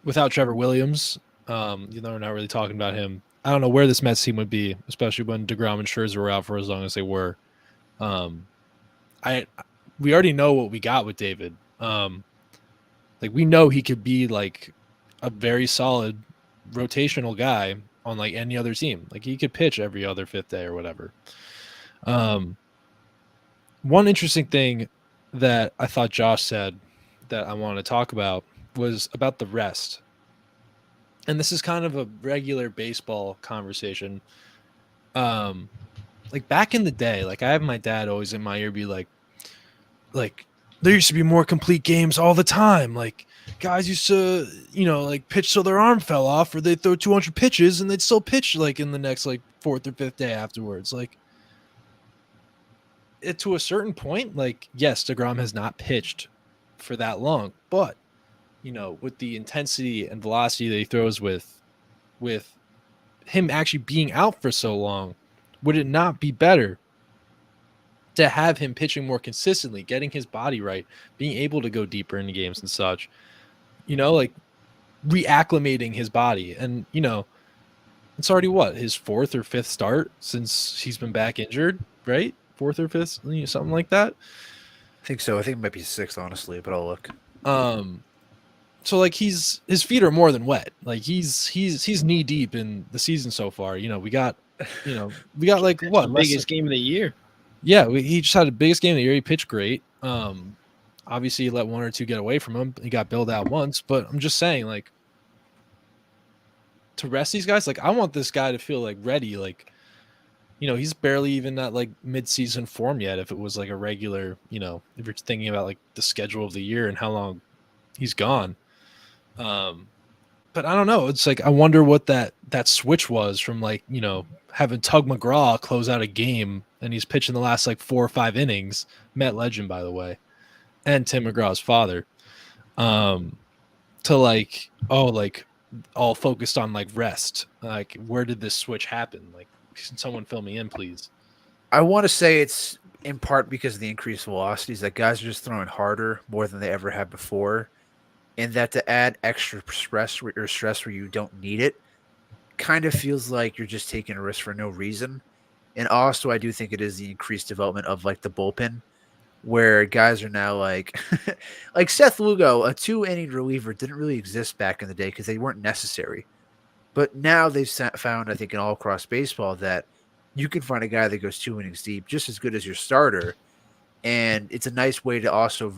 without Trevor Williams, we're not really talking about him. I don't know where this Mets team would be, especially when DeGrom and Scherzer were out for as long as they were. We already know what we got with David. Like we know he could be like a very solid rotational guy on like any other team. Like he could pitch every other fifth day or whatever. One interesting thing that I thought Josh said that I want to talk about was about the rest. And this is kind of a regular baseball conversation. Like back in the day, like I have my dad always in my ear be like there used to be more complete games all the time. Like guys used to, like pitch till their arm fell off or they'd throw 200 pitches and they'd still pitch like in the next like fourth or fifth day afterwards. Like it to a certain point, like yes, DeGrom has not pitched for that long, but with the intensity and velocity that he throws with him actually being out for so long, would it not be better to have him pitching more consistently, getting his body right, being able to go deeper into games and such, like reacclimating his body? And, it's already his fourth or fifth start since he's been back injured, right? Fourth or fifth, something like that. I think so. I think it might be 6th, honestly, but I'll look. So like his feet are more than wet. Like he's knee deep in the season so far. We got like what the biggest game of the year. Yeah, he just had the biggest game of the year. He pitched great. Obviously, he let one or two get away from him. He got bailed out once, but I'm just saying, like, to rest these guys, like, I want this guy to feel like ready. Like, he's barely even at like mid-season form yet. If it was like a regular, if you're thinking about like the schedule of the year and how long he's gone. But I don't know. It's like I wonder what that switch was from like, having Tug McGraw close out a game and he's pitching the last like 4 or 5 innings. Met legend, by the way, and Tim McGraw's father. To like, all focused on like rest. Like, where did this switch happen? Like, can someone fill me in, please? I want to say it's in part because of the increased velocities that guys are just throwing harder more than they ever have before. And that to add extra stress where you don't need it kind of feels like you're just taking a risk for no reason. And also, I do think it is the increased development of like the bullpen where guys are now like like Seth Lugo, a 2-inning reliever, didn't really exist back in the day because they weren't necessary. But now they've found, I think, in all across baseball that you can find a guy that goes 2 innings deep just as good as your starter. And it's a nice way to also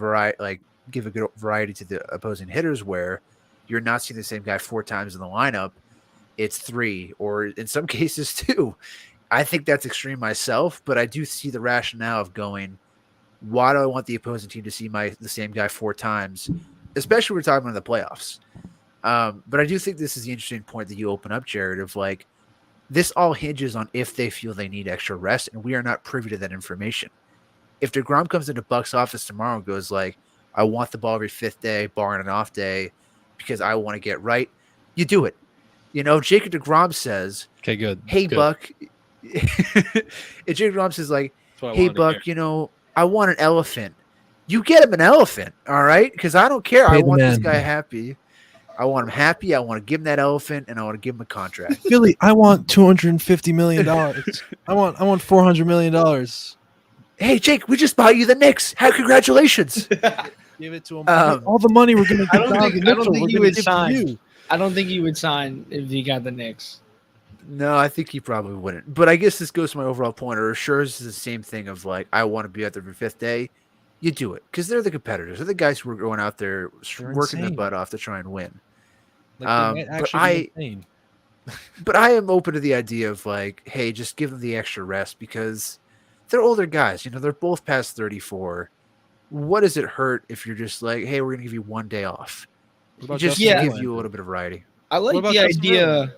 give a good variety to the opposing hitters where you're not seeing the same guy 4 times in the lineup. It's 3 or in some cases 2. I think that's extreme myself, but I do see the rationale of going, why do I want the opposing team to see the same guy 4 times, especially when we're talking about the playoffs. But I do think this is the interesting point that you open up, Jared, of like, this all hinges on if they feel they need extra rest, and we are not privy to that information. If DeGrom comes into Buck's office tomorrow and goes like, I want the ball every 5th day, barring an off day, because I want to get right, you do it. Jacob DeGrom says, okay, good. Hey, good. Buck, And Jake Robinson's like, That's what I "Hey wanted to hear. Buck, you know, I want an elephant. You get him an elephant, all right? Because I don't care. I Pay the want this man. guy happy. I want him happy. I want to give him that elephant, and I want to give him a contract." Philly, I want $250 million. I want $400 million. Hey Jake, we just bought you the Knicks. Congratulations. Give it to him. Um, All the money we're gonna I give don't Donovan think- I don't Mitchell, think we're he gonna would give sign. to you. I don't think he would sign if he got the Knicks. No, I think he probably wouldn't. But I guess this goes to my overall point. Or Scherz is the same thing of like, I want to be out there for fifth day. You do it because they're the competitors. They're the guys who are going out there They're working their insane. butt off to try and win. Like, they might But actually be insane. But I am open to the idea of like, hey, just give them the extra rest because they're older guys. You know, they're both past 34. What does it hurt if you're just like, hey, we're gonna give you one day off? What about Just Justin to give Verlander? you a little bit of variety. I like about the Justin idea. Verlander?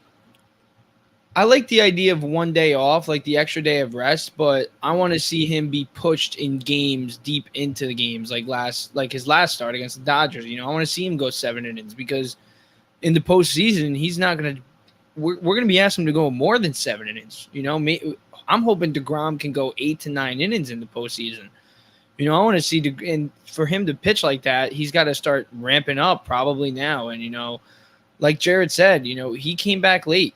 I like the idea of one day off, like the extra day of rest, but I want to see him be pushed in games deep into the games, like his last start against the Dodgers. You know, I want to see him go 7 innings because in the postseason, he's not gonna. We're gonna be asking him to go more than 7 innings. You know, I'm hoping DeGrom can go 8 to 9 innings in the postseason. You know, I want to see and for him to pitch like that, he's got to start ramping up probably now. And you know, like Jared said, you know, he came back late.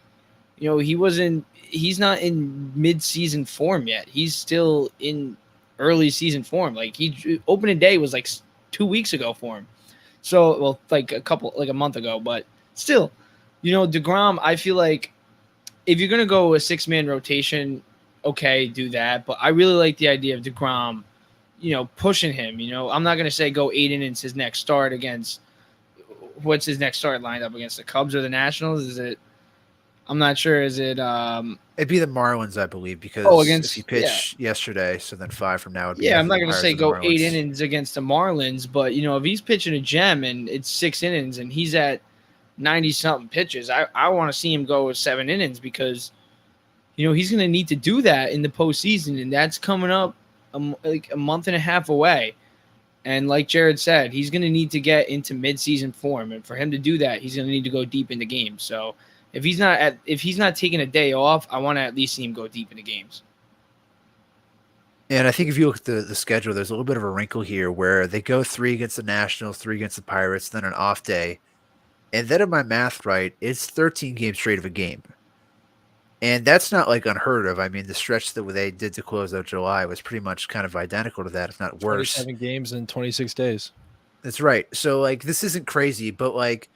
You know, he's not in mid-season form yet. He's still in early season form. Like opening day was like 2 weeks ago for him. So, well, like a month ago, but still, you know, DeGrom, I feel like if you're going to go a 6-man rotation, okay, do that. But I really like the idea of DeGrom, you know, pushing him. You know, I'm not going to say go 8 innings his next start against what's his next start lined up against the Cubs or the Nationals. Is it? I'm not sure. Is it? It'd be the Marlins, I believe, because if he pitched yesterday, so then 5 from now would be. Yeah, I'm not going to say go 8 innings against the Marlins, but you know, if he's pitching a gem and it's 6 innings and he's at 90 something pitches, I want to see him go with 7 innings because you know he's going to need to do that in the postseason, and that's coming up like a month and a half away. And like Jared said, he's going to need to get into mid-season form, and for him to do that, he's going to need to go deep into games. So if he's not taking a day off, I want to at least see him go deep into games. And I think if you look at the schedule, there's a little bit of a wrinkle here where they go 3 against the Nationals, 3 against the Pirates, then an off day. And then if my math right, it's 13 games straight of a game. And that's not like unheard of. I mean, the stretch that they did to close out July was pretty much kind of identical to that, if not worse. 27 games in 26 days. That's right. So like this isn't crazy, but like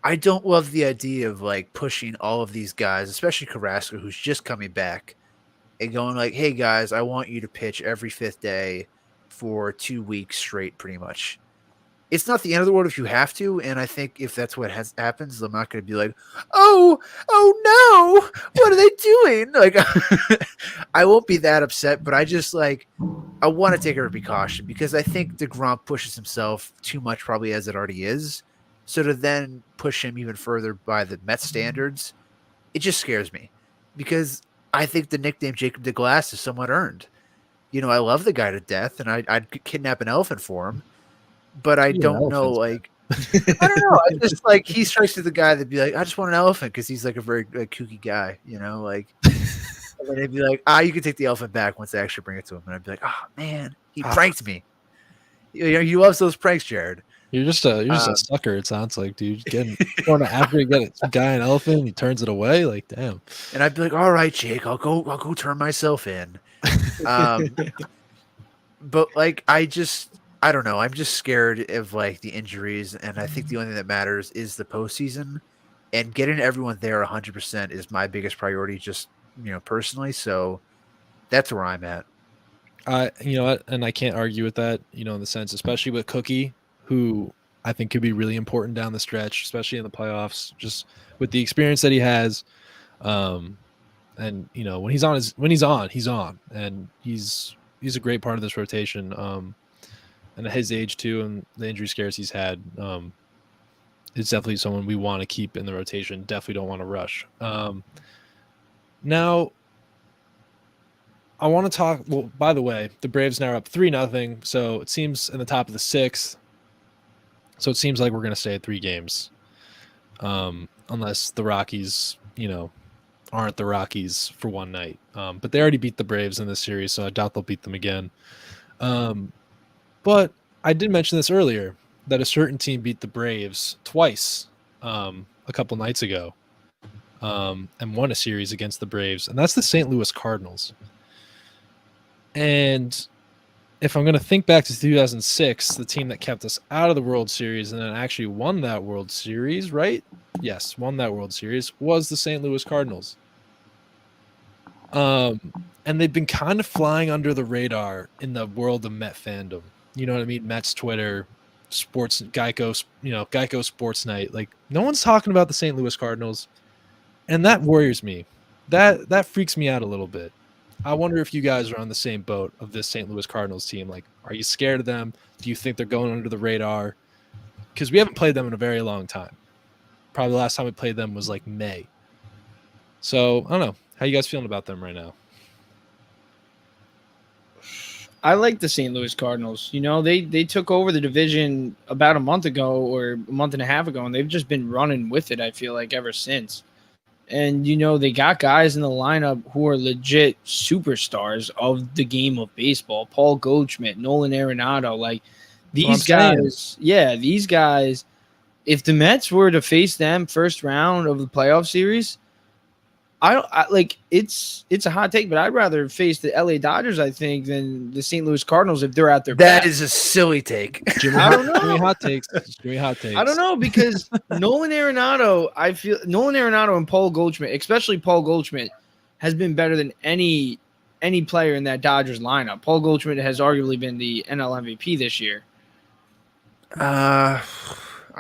I don't love the idea of like pushing all of these guys, especially Carrasco, who's just coming back, and going like, "Hey guys, I want you to pitch every 5th day for 2 weeks straight, pretty much." It's not the end of the world if you have to, and I think if that's what happens, I'm not going to be like, "Oh no, what are they doing?" Like, I won't be that upset, but I just like I want to take every precaution because I think DeGrom pushes himself too much, probably as it already is. So to then push him even further by the Mets standards, it just scares me because I think the nickname Jacob DeGlass is somewhat earned. You know, I love the guy to death, and I'd kidnap an elephant for him, but I don't know, like, I don't know. I just like he strikes me the guy that'd be like, I just want an elephant because he's like a very like, kooky guy, you know, like. And then they'd be like, you can take the elephant back once they actually bring it to him. And I'd be like, oh man, he pranked me. You know, he loves those pranks, Jared. You're just a sucker. It sounds like, dude. Going after you get a guy an elephant, he turns it away. Like, damn. And I'd be like, all right, Jake, I'll go turn myself in. But like, I don't know. I'm just scared of like the injuries, and I think the only thing that matters is the postseason, and getting everyone there 100% is my biggest priority. Just personally. So that's where I'm at. You know what, and I can't argue with that. You know, in the sense, especially with Cookie, who I think could be really important down the stretch, especially in the playoffs, just with the experience that he has. And you know, when he's on, he's on, and he's a great part of this rotation. And at his age too, and the injury scares he's had, it's definitely someone we want to keep in the rotation. Definitely don't want to rush. Now, I want to talk. Well, by the way, the Braves now are up 3-0, so it seems in the top of the 6th. So it seems like we're going to stay at 3 games, unless the Rockies, aren't the Rockies for one night. But they already beat the Braves in this series, so I doubt they'll beat them again. But I did mention this earlier that a certain team beat the Braves twice a couple nights ago and won a series against the Braves, and that's the St. Louis Cardinals. And if I'm going to think back to 2006, the team that kept us out of the World Series and then actually won that World Series, right? Yes, won that World Series was the St. Louis Cardinals. And they've been kind of flying under the radar in the world of Met fandom. You know what I mean? Mets Twitter, sports, Geico Sports Night. Like, no one's talking about the St. Louis Cardinals, and that worries me. That freaks me out a little bit. I wonder if you guys are on the same boat of this St. Louis Cardinals team. Like, are you scared of them? Do you think they're going under the radar? Because we haven't played them in a very long time. Probably the last time we played them was like May. So, I don't know. How you guys feeling about them right now? I like the St. Louis Cardinals. You know, they took over the division about a month ago or a month and a half ago, and they've just been running with it, I feel like, ever since. And, you know, they got guys in the lineup who are legit superstars of the game of baseball. Paul Goldschmidt, Nolan Arenado. Like, these guys, these guys, if the Mets were to face them first round of the playoff series, it's a hot take, but I'd rather face the LA Dodgers, I think, than the St. Louis Cardinals if they're at their That best. is a silly take. I don't know. Jimmy hot takes. I don't know, because Nolan Arenado and Paul Goldschmidt, especially Paul Goldschmidt, has been better than any player in that Dodgers lineup. Paul Goldschmidt has arguably been the NL MVP this year. I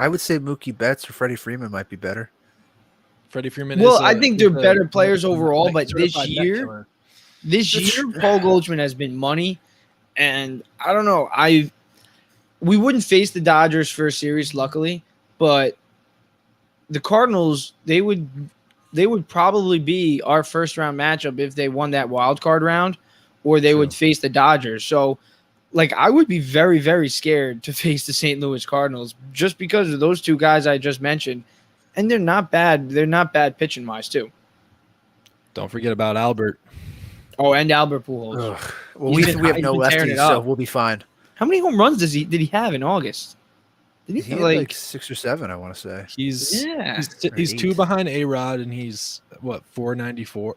would say Mookie Betts or Freddie Freeman might be better. Freddie Freeman. Well, I think they're better players overall, but this year, Paul Goldschmidt has been money, and I don't know. We wouldn't face the Dodgers for a series, luckily, but the Cardinals, they would probably be our first round matchup if they won that wild card round, or they would face the Dodgers. So, like, I would be very, very scared to face the St. Louis Cardinals just because of those two guys I just mentioned. And they're not bad. They're not bad pitching wise too. Don't forget about Albert. Oh, and Albert Pujols. Well, we have no lefties, so we'll be fine. How many home runs did he have in August? Did he have like 6 or 7? I want to say he's 2 behind A-Rod, and he's what 494?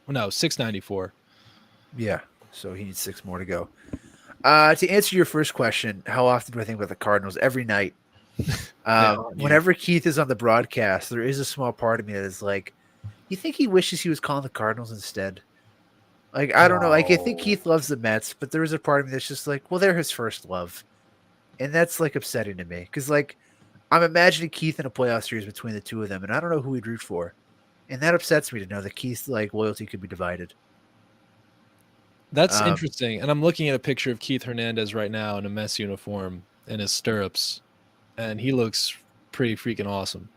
No, 694. Yeah, so he needs 6 more to go. To answer your first question, how often do I think about the Cardinals? Every night. Whenever Keith is on the broadcast, there is a small part of me that is like, you think he wishes he was calling the Cardinals instead? Like, I don't know. Like, I think Keith loves the Mets, but there is a part of me that's just like, well, they're his first love. And that's, like, upsetting to me. Because, like, I'm imagining Keith in a playoff series between the two of them, and I don't know who he'd root for. And that upsets me to know that Keith's, like, loyalty could be divided. That's interesting. And I'm looking at a picture of Keith Hernandez right now in a Mets uniform in his stirrups. And he looks pretty freaking awesome.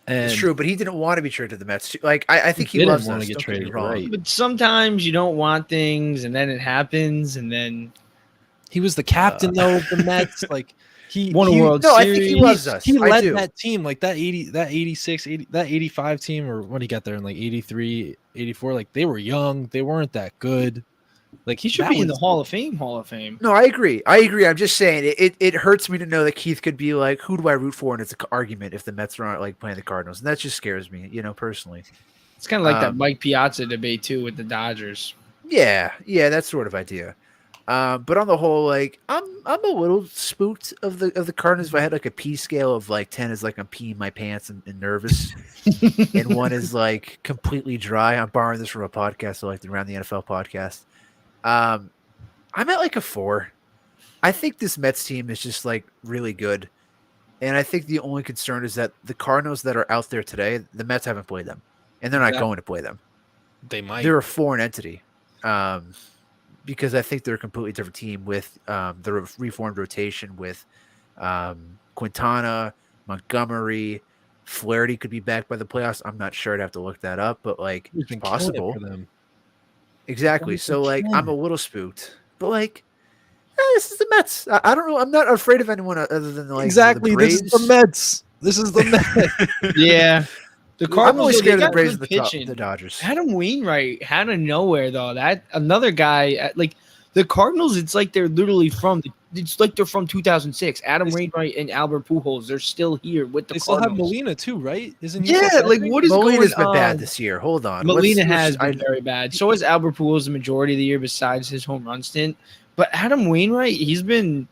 And it's true, but he didn't want to be traded to the Mets. Like, I think he loves want to get traded. Right. But sometimes you don't want things, and then it happens, and then he was the captain though of the Mets. Like, he won a World Series. I think he loves us. He led that team, like that 86, 80, that 85 team, or when he got there in like 83, 84. Like, they were young, they weren't that good. Like, he should be in the Hall of Fame. No, I agree. I'm just saying it hurts me to know that Keith could be like, who do I root for? And it's an argument if the Mets aren't like playing the Cardinals. And that just scares me, personally. It's kind of like that Mike Piazza debate too with the Dodgers. Yeah, that sort of idea. But on the whole, like, I'm a little spooked of the Cardinals. If I had like a P scale of like 10 is like I'm peeing my pants and nervous, and 1 is like completely dry. I'm borrowing this from a podcast, so like the Around the NFL podcast. I'm at like a 4. I think this Mets team is just like really good. And I think the only concern is that the Cardinals that are out there today, the Mets haven't played them. And they're not going to play them. They might. They're a foreign entity. Because I think they're a completely different team with the reformed rotation with Quintana, Montgomery, Flaherty could be back by the playoffs. I'm not sure. I'd have to look that up, but like it's possible. Exactly. So, like, I'm a little spooked, but like, this is the Mets. I don't know. I'm not afraid of anyone other than like exactly. The this is the Mets. This is the Mets. Yeah. The I'm Cardinals, only though, scared they of the got Braves good and the pitching. Dodgers. Adam Wainwright out of nowhere, though. That another guy, like the Cardinals, it's like they're literally it's like they're from 2006. Adam Wainwright and Albert Pujols, they're still here with the They still have Cardinals. Molina too, right? Isn't he? still Yeah, like catching? what is Molina's going been bad on? this year. Hold on. Molina Let's- has been very bad. So has Albert Pujols the majority of the year, besides his home run stint. But Adam Wainwright, he's been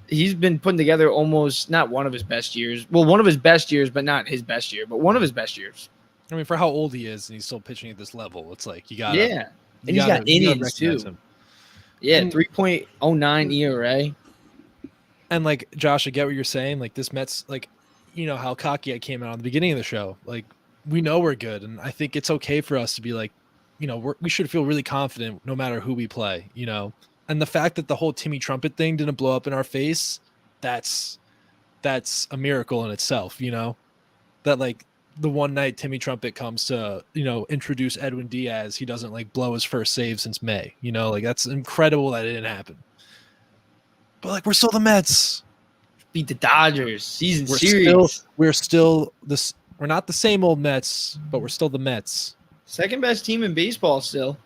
putting together almost not one of his best years. Well, one of his best years, but not his best year, but one of his best years. I mean, for how old he is and he's still pitching at this level, it's like you gotta. Yeah, and he's got innings too. Him. Yeah, And- 3.09 ERA. And like Josh, I get what you're saying. Like this Mets, like you know how cocky I came out on the beginning of the show. Like we know we're good, and I think it's okay for us to be like, you know, we should feel really confident no matter who we play. You know, and the fact that the whole Timmy Trumpet thing didn't blow up in our face, that's a miracle in itself. You know, that like the one night Timmy Trumpet comes to, you know, introduce Edwin Diaz, he doesn't like blow his first save since May. You know, like that's incredible that it didn't happen. But like we're still the Mets. Beat the Dodgers season We're series. We're not the same old Mets, but we're still the Mets. Second best team in baseball still.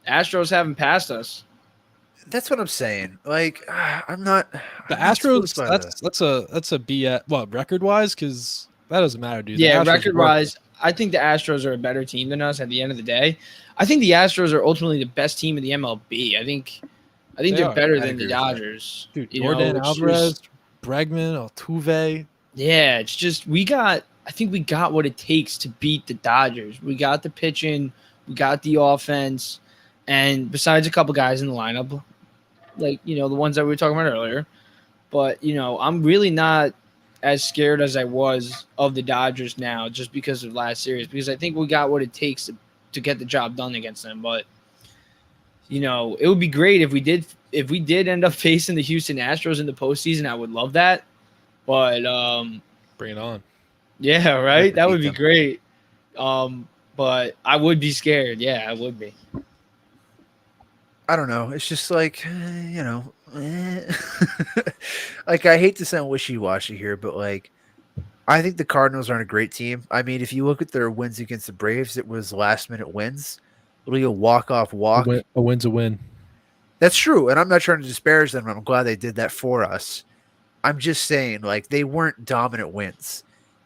Astros haven't passed us. That's what I'm saying. Like, I'm not. The I'm not Astros, spooked by that's a BS. What, record wise? Because that doesn't matter, dude. The Yeah, Astros are record wise, I think the Astros are a better team than us at the end of the day. I think the Astros are ultimately the best team in the MLB. I think They they're are. better I than agree the with that. Dodgers. dude. You know, Jordan it's Alvarez, just- Bregman, Altuve. Yeah, it's just I think we got what it takes to beat the Dodgers. We got the pitching, we got the offense, and besides a couple guys in the lineup, like, you know, the ones that we were talking about earlier. But, you know, I'm really not as scared as I was of the Dodgers now just because of last series, because I think we got what it takes to get the job done against them. But, you know, it would be great if we did end up facing the Houston Astros in the postseason. I would love that. But Bring it on. yeah, right. That would beat be great. But I would be scared. Yeah, I would be. I don't know. It's just like, you know, like I hate to sound wishy-washy here, but like, I think the Cardinals aren't a great team. I mean, if you look at their wins against the Braves, it was last-minute wins. Literally a walk-off walk. A win's a win. That's true, and I'm not trying to disparage them. I'm glad they did that for us. I'm just saying, like, they weren't dominant wins.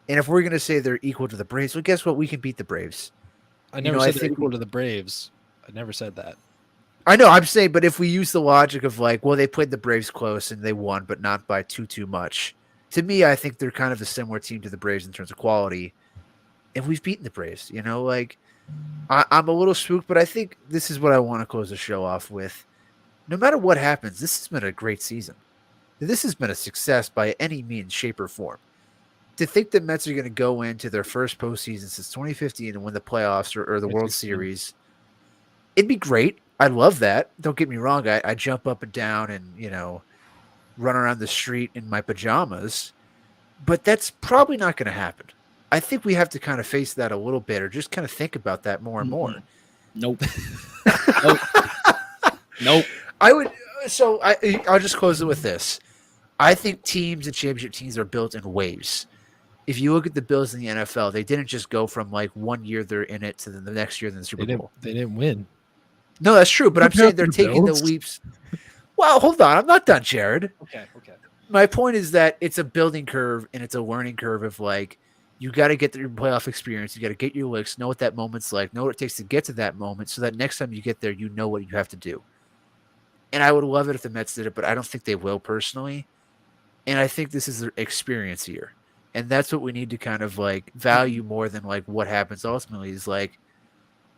And if we're going to say they're equal to the Braves, well, guess what? We can beat the Braves. I never know, I said they're think equal to the Braves. I never said that. I know, I'm saying, but if we use the logic of like, well, they played the Braves close and they won, but not by too much. To me, I think they're kind of a similar team to the Braves in terms of quality. And we've beaten the Braves, you know, like I'm a little spooked, but I think this is what I want to close the show off with. No matter what happens, this has been a great season. This has been a success by any means, shape, or form. To think the Mets are going to go into their first postseason since 2015 and win the playoffs or the World Series, it'd be great. I love that. Don't get me wrong. I jump up and down and, you know, run around the street in my pajamas, but that's probably not going to happen. I think we have to kind of face that a little bit or just kind of think about that more and more. Nope. Nope. Nope. I'll just close it with this. I think teams and championship teams are built in waves. If you look at the Bills in the NFL, they didn't just go from like 1 year they're in it to the next year in the Super Bowl. They didn't win. No, that's true, but I'm saying they're The taking the Bills? leaps. Well, hold on. I'm not done, Jared. Okay. My point is that it's a building curve and it's a learning curve of like, you got to get your playoff experience. You got to get your licks, know what that moment's like, know what it takes to get to that moment so that next time you get there, you know what you have to do. And I would love it if the Mets did it, but I don't think they will personally. And I think this is their experience here. And that's what we need to kind of like value more than like what happens ultimately is like,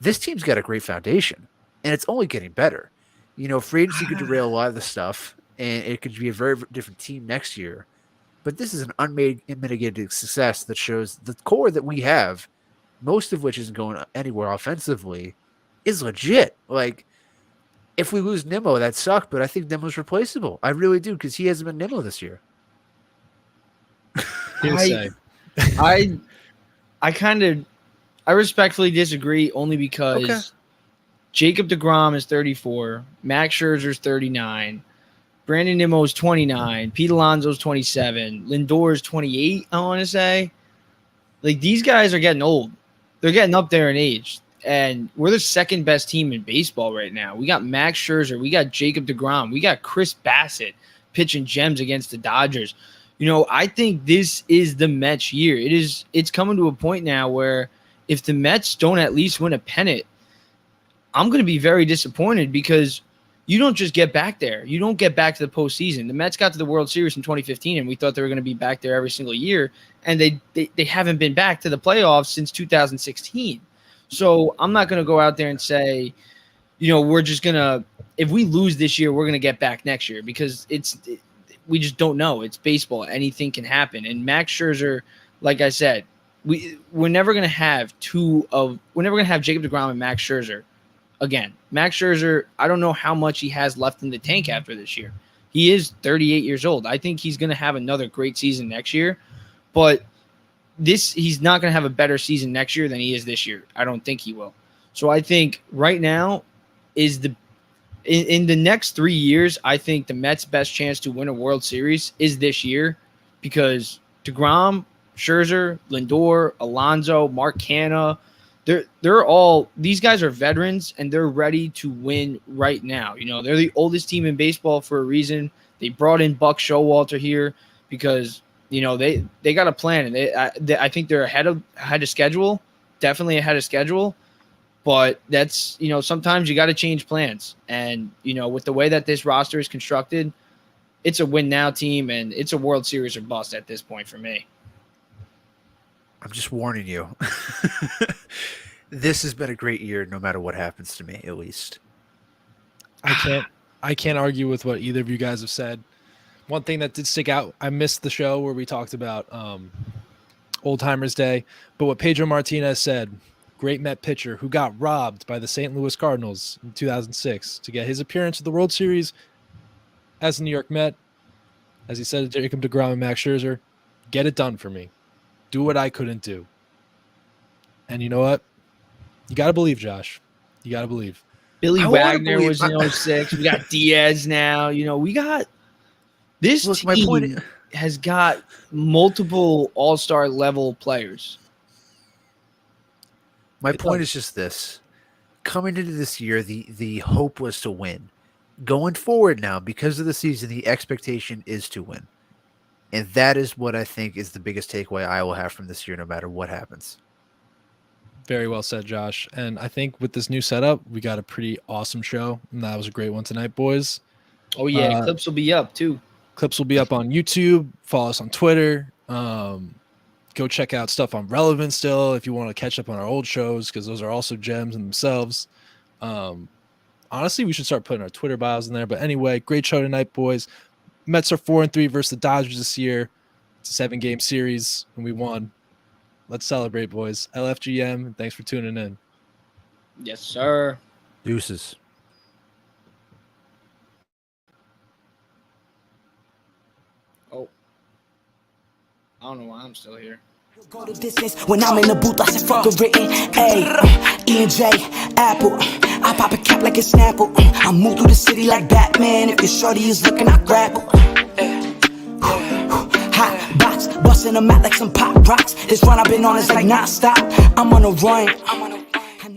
this team's got a great foundation and it's only getting better. You know, free agency could derail a lot of the stuff and it could be a very different team next year. But this is an unmitigated success that shows the core that we have, most of which isn't going anywhere offensively, is legit. Like, if we lose Nimmo, that sucked, but I think Nimmo's replaceable. I really do, because he hasn't been Nimmo this year. I respectfully disagree only because Okay. Jacob deGrom is 34, Max Scherzer's 39, Brandon Nimmo's 29, Pete Alonso's 27, Lindor's 28, I want to say. Like, these guys are getting old. They're getting up there in age. And we're the second best team in baseball right now. We got Max Scherzer. We got Jacob deGrom. We got Chris Bassett pitching gems against the Dodgers. I think this is the Mets year. It's coming to a point now where if the Mets don't at least win a pennant, I'm going to be very disappointed, because you don't just get back there. You don't get back to the postseason. The Mets got to the World Series in 2015, and we thought they were going to be back there every single year, and they haven't been back to the playoffs since 2016. So I'm not going to go out there and say, we're just going to – if we lose this year, we're going to get back next year, because we just don't know. It's baseball. Anything can happen. And Max Scherzer, like I said, we're never going to have Jacob deGrom and Max Scherzer again. Max Scherzer, I don't know how much he has left in the tank after this year. He is 38 years old. I think he's going to have another great season next year, but he's not going to have a better season next year than he is this year. I don't think he will. So I think right now is in the next 3 years, I think the Mets' best chance to win a World Series is this year, because DeGrom, Scherzer, Lindor, Alonso, Mark Canha, these guys are veterans, and they're ready to win right now. They're the oldest team in baseball for a reason. They brought in Buck Showalter here because they got a plan, and I think they're ahead of schedule, definitely ahead of schedule. But that's, sometimes you got to change plans. And, with the way that this roster is constructed, it's a win now team, and it's a World Series or bust at this point for me. I'm just warning you. This has been a great year, no matter what happens to me, at least. I can't argue with what either of you guys have said. One thing that did stick out, I missed the show where we talked about Old Timers Day, but what Pedro Martinez said, great Met pitcher who got robbed by the St. Louis Cardinals in 2006 to get his appearance at the World Series as a New York Met. As he said to Jacob deGrom and Max Scherzer, get it done for me. Do what I couldn't do. And you know what? You got to believe, Josh. You got to believe. Billy Wagner was in 06. We got Diaz now. We got this team my point has got multiple all-star level players. My point is just this. Coming into this year, the hope was to win. Going forward now, because of the season, the expectation is to win. And that is what I think is the biggest takeaway I will have from this year, no matter what happens. Very well said, Josh. And I think with this new setup, we got a pretty awesome show. And that was a great one tonight, boys. Oh, yeah. Clips will be up, too. Clips will be up on YouTube. Follow us on Twitter. Go check out stuff on Relevant still if you want to catch up on our old shows, because those are also gems in themselves. Honestly, we should start putting our Twitter bios in there. But anyway, great show tonight, boys. Mets are 4-3 versus the Dodgers this year. It's a 7-game series, and we won. Let's celebrate, boys. LFGM, thanks for tuning in. Yes, sir. Deuces. Oh. I don't know why I'm still here. Go the distance when I'm in the booth, I say fuck a written. Hey, E&J, Apple. I pop a cap like a Snapple. I move through the city like Batman. If your shorty is looking, I grapple. Hot box, busting them out like some pop rocks. This run I've been on is like non-stop. I'm on a run.